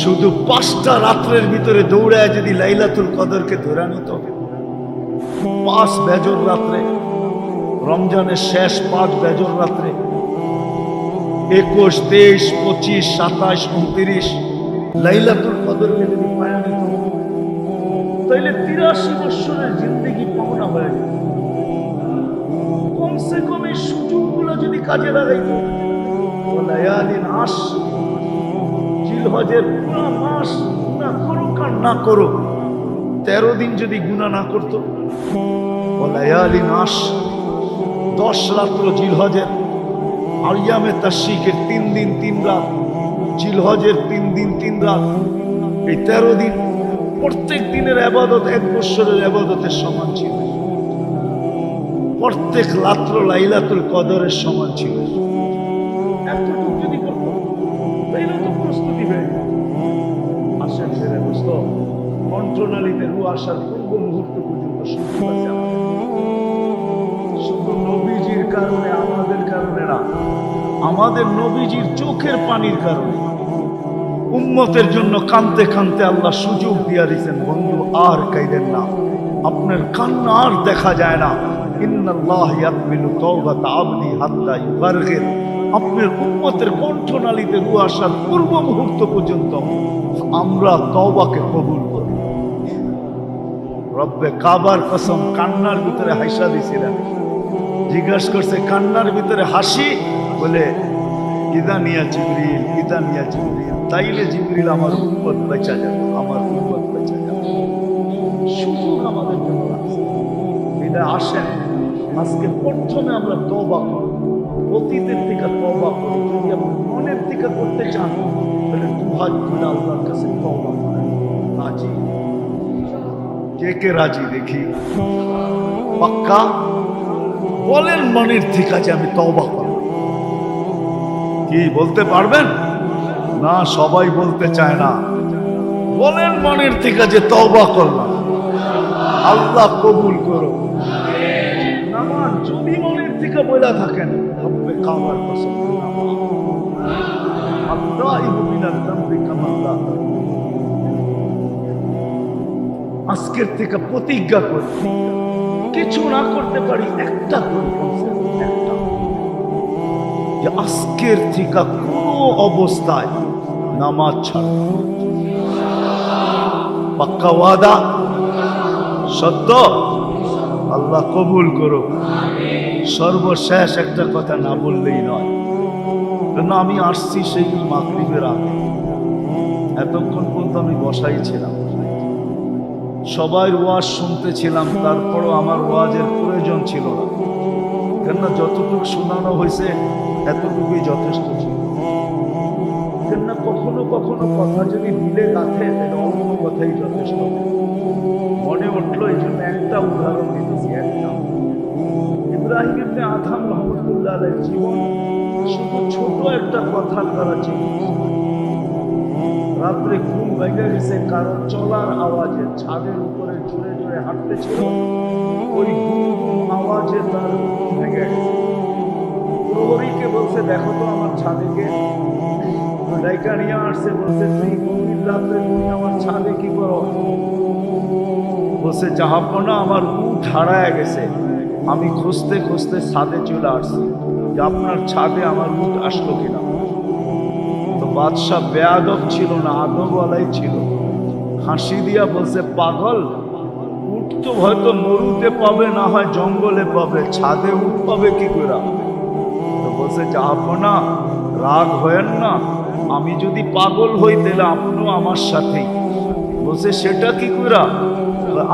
শুধু 5টা রাত্রের ভিতরে দৌড়ায় যদি লাইলাতুল কদরকে ধরে নিত, 5 বেজর রাত্রে, রমজানের শেষ 5 বেজর রাত্রে, 21, 23, 25, 27, 29 লাইলাতুল কদরকে যদি পায় নিত, তাইলে 83 বছরের জিন্দেগি পাওনা হয়ে যেত। কমসে কম এই সুযোগগুলো যদি কাজে লাগাইত, লায়ালিন আশ, জিলহজের পুরো মাস গুনাহ করুক আর না করুক, 13 দিন যদি গুনাহ না করতো, লায়ালিন আশ, 10 রাত্র জিলহজের, আইয়ামে তাশরিকের 3 দিন 3 রাত, জিলহজের 3 দিন 3 রাত, এই 13 দিন প্রত্যেক দিনের ইবাদত 1 বছরের ইবাদতের সমান ছিল। প্রত্যেক রাত্র লাইলাতুল কদরের সমান ছিল। এতটুকু যদি করতো তাইলে তো প্রস্তুতি হয়ে যেত। আসেন ছেড়ে দোস্ত, কণ্ঠনালীতে রু আসার পূর্ব মুহূর্ত পর্যন্ত শুনতে পাচ্ছি শুধু নবীজির কারণে, আমাদের কারণে না, আমাদের নবীজির চোখের পানির কারণে উম্মতের জন্য কাঁদতে কাঁদতে আল্লাহ সুযোগ দিয়া দিয়েছেন, বন্ধু আর কাইদেন না, আপনার কান্না আর দেখা যায় না। ইন্নাল্লাহ ইয়াকবিলু তাওবাতা আবদি হাত্তা ইউগারগির, আপনার উম্মতের কণ্ঠনালীতে রু আসার পূর্ব মুহূর্ত পর্যন্ত আমরা তওবাকে কবুল করি। রব্বে কাবার কসম, কান্নার ভিতরে হাসা দিছিলেন। জিজ্ঞাসা করছে কান্নার ভিতরে হাসি, বলে ইদানিয়া জিবরিল, ইদানিয়া জিবরিল, তাইলে জিবরিল আমার উম্মত বেঁচে যাবে, আমার উম্মত বেঁচে যাবে। সুযোগ আমাদের জন্য আছে। এটা আসেন আজকে প্রথমে আমরা তওবা করি, অতীতের থেকে তওবা করি। যদি আপনি মনের থেকে করতে চান তাহলে দুহাত খুলে আল্লাহর কাছে তওবা করেন। রাজি? কে কে রাজি দেখি? পাক্কা বলেন মনের থেকে যে আমি তওবা করব। কি বলতে পারবেন? না, সবাই বলতে চায় না। বলেন মনের থেকে যে তওবা করলাম, আল্লাহ কবুল করো। নামান যদি মনের থেকে বলা থাকেন, রব্বে কাবার কসম, আজকের থেকে প্রতিজ্ঞা করি, কিছু না করতে পারি একটা করি, একটা, যে আজকের থেকে কোনো অবস্থায় নামাজ ছাড়ব। পাক্কা ওয়াদা? সত্য? আল্লাহ কবুল করো। সর্বশেষ একটা কথা না বললেই নয়, কেন আমি আসছি সেই মাগরিবের আগে, এতক্ষণ পর্যন্ত আমি বসাই ছিলাম, সবাই ওয়াজ শুনতেছিলাম, তারপরও আমার ওয়াজের প্রয়োজন ছিল না, কেননা যতটুকু শোনানো হয়েছে এতটুকুই যথেষ্ট ছিল। কেননা কখনো কখনো কথা যদি দিলে গাঁথে তাহলে অল্প কথাই যথেষ্ট। মনে উঠলো এই জন্য একটা উদাহরণ দিতেছি। একটা ইব্রাহিম ইবনে আদম রহমতুল্লাহ আলাইহির জীবন শুধু ছোট একটা কথার দ্বারা চিহ্নিত। রাত্রে ঘুম ভেঙে গেছে কারণ চলার আওয়াজে, ছাদের উপরে জোরে জোরে হাঁটতেছিল, ওই ঘুম ঘুম আওয়াজে তার ঘুম ভেঙে গেছে। প্রহরীকে বলছে, দেখো তো আমার ছাদে কে। ডাইকা নিয়ে আসছে, বলছে তুই গভীর রাত্রে তুমি আমার ছাদে কি করো? বলছে জাহাপনা, আমার উট হারায় গেছে, আমি খুঁজতে খুঁজতে ছাদে চলে আসছি, যে আপনার ছাদে আমার উট আসলো কিনা। তো বাদশাহ বেয়াদব ছিল না, আদবওয়ালাই ছিল। হাসি দিয়া বলছে, পাগল, উট তো হয়তো মরুতে পাবে, না হয় জঙ্গলে পাবে, ছাদে উট পাবে কি করে? তো বলছে জাহাপনা, রাগ হয়েন না, আমি যদি পাগল হই তাহলে আপনিও আমার সাথেই। বলছে সেটা কি করে?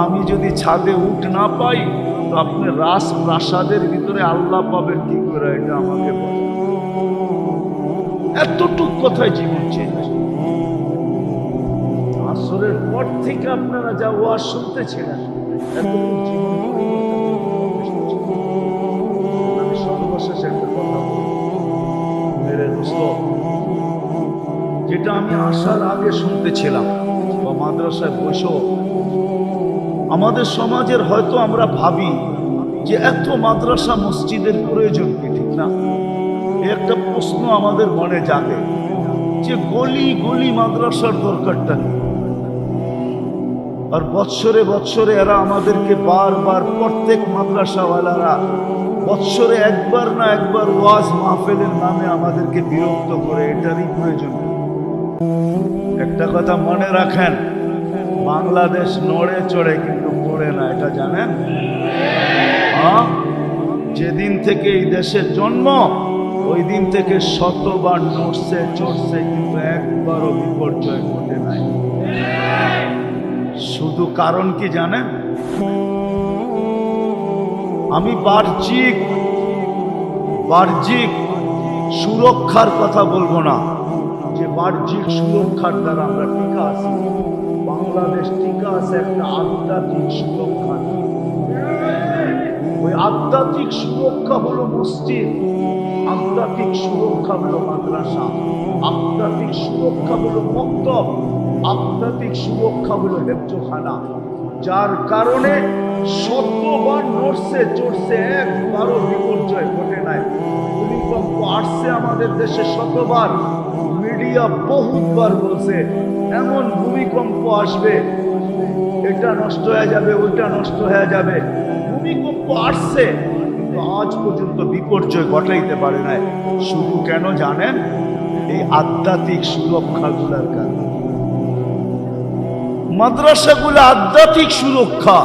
আমি যদি ছাদে উঠ না পাই তো আপনি রাস প্রাসাদের ভিতরে আল্লাহ পাবেন কি করে? এটা আমাকে বলে। এতটুক কথায় জীবন চেঞ্জ। আসরের পর থেকে আপনারা যা ওয়াজ শুনতেছিলেন, এতটুক জীবন আমি সর্বশেষ একটা কথা বলি, মেরে দোস্ত, যেটা আমি আসার আগে শুনতেছিলাম বা মাদ্রাসায় বসেও, আমাদের সমাজের হয়তো আমরা ভাবি যে এত মাদ্রাসা মসজিদের প্রয়োজন কি, ঠিক না? একটা প্রশ্ন আমাদের মনে জাগে যে গলি গলি মাদ্রাসার দরকারটা নেই। আর বৎসরে বৎসরে এরা আমাদেরকে বারবার, প্রত্যেক মাদ্রাসাওয়ালারা বৎসরে একবার না একবার ওয়াজ মাহফিলের নামে আমাদেরকে বিরক্ত করে। এটারই প্রয়োজন। একটা কথা মনে রাখেন, বাংলাদেশ নড়ে চড়ে কিন্তু পড়ে না, এটা জানেন? যেদিন থেকে এই দেশের জন্ম ওই দিন থেকে শতবার নড়ছে চড়ছে, কিন্তু একবারও বিপর্যয় ঘটে নাই। শুধু কারণ কি জানেন? আমি বাহ্যিক সুরক্ষার কথা বলবো না, যে বাহ্যিক সুরক্ষার দ্বারা আমরা টিকা আছি, বাংলাদেশ টিকা আছে একটা আধ্যাত্মিক সুরক্ষা। ওই আধ্যাত্মিক সুরক্ষা হলো মসজিদ, আধ্যাত্মিক সুরক্ষা হলো মাদ্রাসা, আধ্যাত্মিক সুরক্ষা হলো মক্তব, আধ্যাত্মিক সুরক্ষা হলো হেফজখানা। যার কারণে শতবার নড়ছে চড়ছে, একবারও বিপর্যয় ঘটে নাই। ভূমিকম্প আসছে আমাদের দেশে শতবার, মিডিয়া বহুতবার বলছে এমন ভূমিকম্প আসবে, এটা নষ্ট হয়ে যাবে, ওইটা নষ্ট হয়ে যাবে। ভূমিকম্প আসছে কিন্তু আজ পর্যন্ত বিপর্যয় ঘটাইতে পারে নাই। শুধু কেন জানেন? এই আধ্যাত্মিক সুরক্ষাগুলোর কারণে। মাদ্রাসাগুলো আধ্যাত্মিক সুরক্ষা,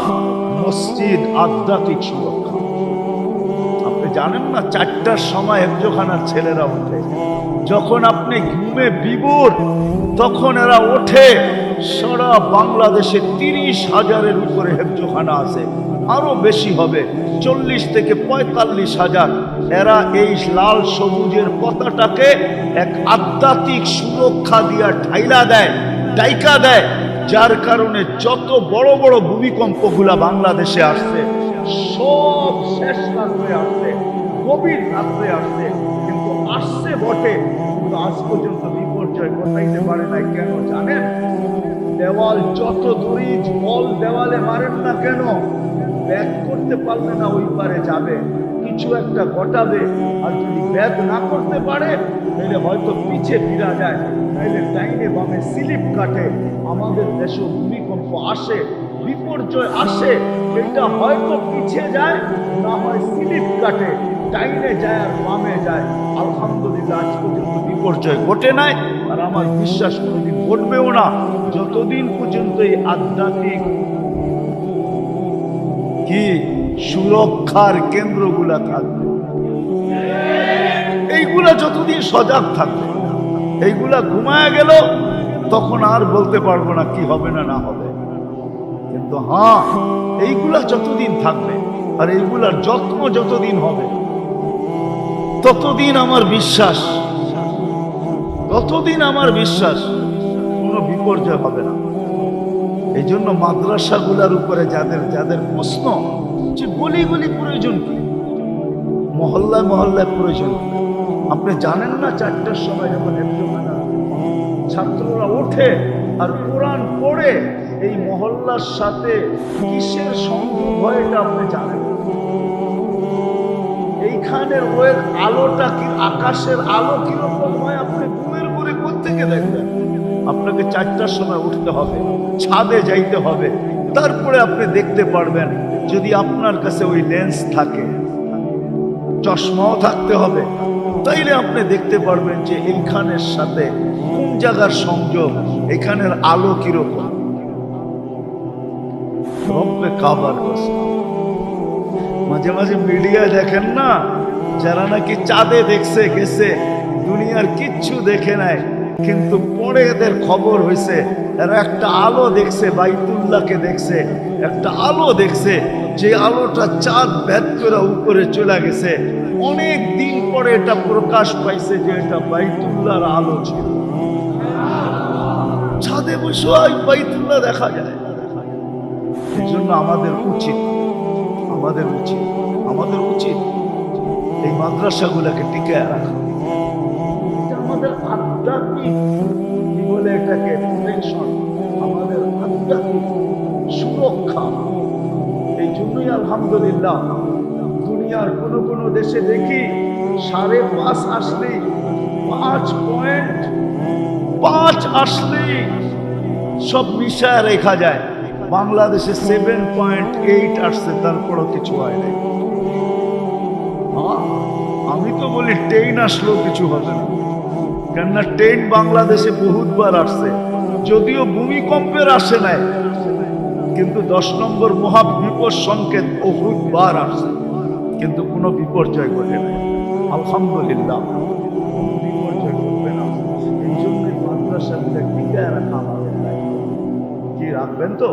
মসজিদ আধ্যাত্মিক সুরক্ষা। আপনি জানেন না 4টার সময় হেফজখানার ছেলেরা ওঠে, যখন আপনি ঘুমে বিভোর তখন এরা ওঠে। সারা বাংলাদেশে 30,000-এর উপরে হেফজখানা আছে, আরো বেশি হবে, 40 থেকে 45,000। এরা এই লাল সবুজের পতাকাটাকে এক আধ্যাত্মিক সুরক্ষা দিয়া ঢাইলা দেয়, ডাইকা দেয়। যার কারণে যত বড় বড় ভূমিকম্পগুলা বাংলাদেশে আসছে সব শেষ রাত্রে আসছে, গভীর রাত্রে আসছে, কিন্তু আসছে বটে, কিন্তু আজ পর্যন্ত বিপর্যয় ঘটাইতে পারে নাই। কেন জানেন? দেওয়াল যত দূরই বল দেওয়ালে মারেন না কেন, ব্যাগ করতে পারলে না ওই পারে যাবে, কিছু একটা ঘটাবে। আর যদি ব্যাগ না করতে পারে তাহলে হয়তো পিছে ফিরা যায়, তাইলে ডাইনে বামে স্লিপ কাটে। আমাদের দেশে ভূমিকম্প আসে, বিপর্যয় আসে, এটা হয়তো পিছে যায়, না হয় স্লিপ কাটে, ডাইনে যায় আর বামে যায়। আলহামদুলিল্লাহ আজ পর্যন্ত বিপর্যয় ঘটে নাই, আর আমার বিশ্বাস কোনোদিন ঘটবেও না, যতদিন পর্যন্ত এই আধ্যাত্মিক কি সুরক্ষার কেন্দ্রগুলা থাকবে। এইগুলা যতদিন সজাগ থাকবে, এইগুলা ঘুমায় গেল তখন আর বলতে পারবো না কি হবে না না হবে। কিন্তু হ্যাঁ, এইগুলা যতদিন থাকবে আর এইগুলার যত্ন যতদিন হবে, ততদিন আমার বিশ্বাস, ততদিন আমার বিশ্বাস কোনো বিপর্যয় হবে না। এই জন্য মাদ্রাসাগুলার উপরে যাদের যাদের প্রশ্ন যে গলি গলি প্রয়োজন কি, মহল্লায় মহল্লায় প্রয়োজন, আপনি জানেন না 4টার সময় যখন হেফজখানা ছাত্ররা ওঠে আর কোরআন পড়ে, এই মহল্লার সাথে কিসের সংযোগ হয় এটা আপনি জানেন? এইখানের ওই আলোটা কি, আকাশের আলো কিরকম হয় আপনি ঘুমের ঘুরে কোত্থেকে দেখবেন? আপনাকে 4টার সময় উঠতে হবে, ছাদে যাইতে হবে, তারপরে আপনি দেখতে পারবেন। যদি আপনার কাছে ওই লেন্স থাকে, চশমাও থাকতে হবে, তাইলে আপনি দেখতে পারবেন যে এইখানের সাথে কোন জায়গার সংযোগ, এখানের আলো কিরকম। রব্বে কাবার কসম, মাঝে মাঝে মিডিয়া দেখেন না, যারা নাকি চাঁদে দেখছে গেছে, দুনিয়ার কিচ্ছু দেখে নাই, কিন্তু পরে এদের খবর হয়েছে এরা একটা আলো দেখছে, বাইতুল্লাহকে দেখছে, একটা আলো দেখছে, যে আলোটা চাঁদ ভেদ করে উপরে চলে গেছে। অনেক দিন পরে এটা প্রকাশ পাইছে যে এটা বাইতুল্লাহর আলো ছিল। ছাদে বসে বাইতুল্লাহ দেখা যায়। এই জন্য আমাদের উচিত এই মাদ্রাসাগুলোকে টিকে রাখা। আমাদের আধ্যাত্মিক কি বলে এটাকে প্রোটেকশন, আমাদের আধ্যাত্মিক সুরক্ষা। এই জন্যই আলহামদুলিল্লাহ দুনিয়ার কোন কোন দেশে দেখি 5.5 আসলেই 5.5 আসলেই সব মিশায় রেখা যায়। বাংলাদেশে 7.8 আসছে, তারপরও কিছু হয় নাই। আমি তো বলি 10 আসলেও কিছু হবে না, কেননা 10 বাংলাদেশে বহুতবার আসছে, যদিও ভূমিকম্পের আসে নাই, কিন্তু 10 নম্বর মহাবিপদ সংকেত বহুতবার আসছে, কিন্তু কোনো বিপর্যয় ঘটে নাই। আলহামদুলিল্লাহ কোনো বিপর্যয় ঘটবে না। এই জন্যই মাদ্রাসাগুলো টিকায় রাখা আমাদের দায়িত্ব। কি রাখবেন তো?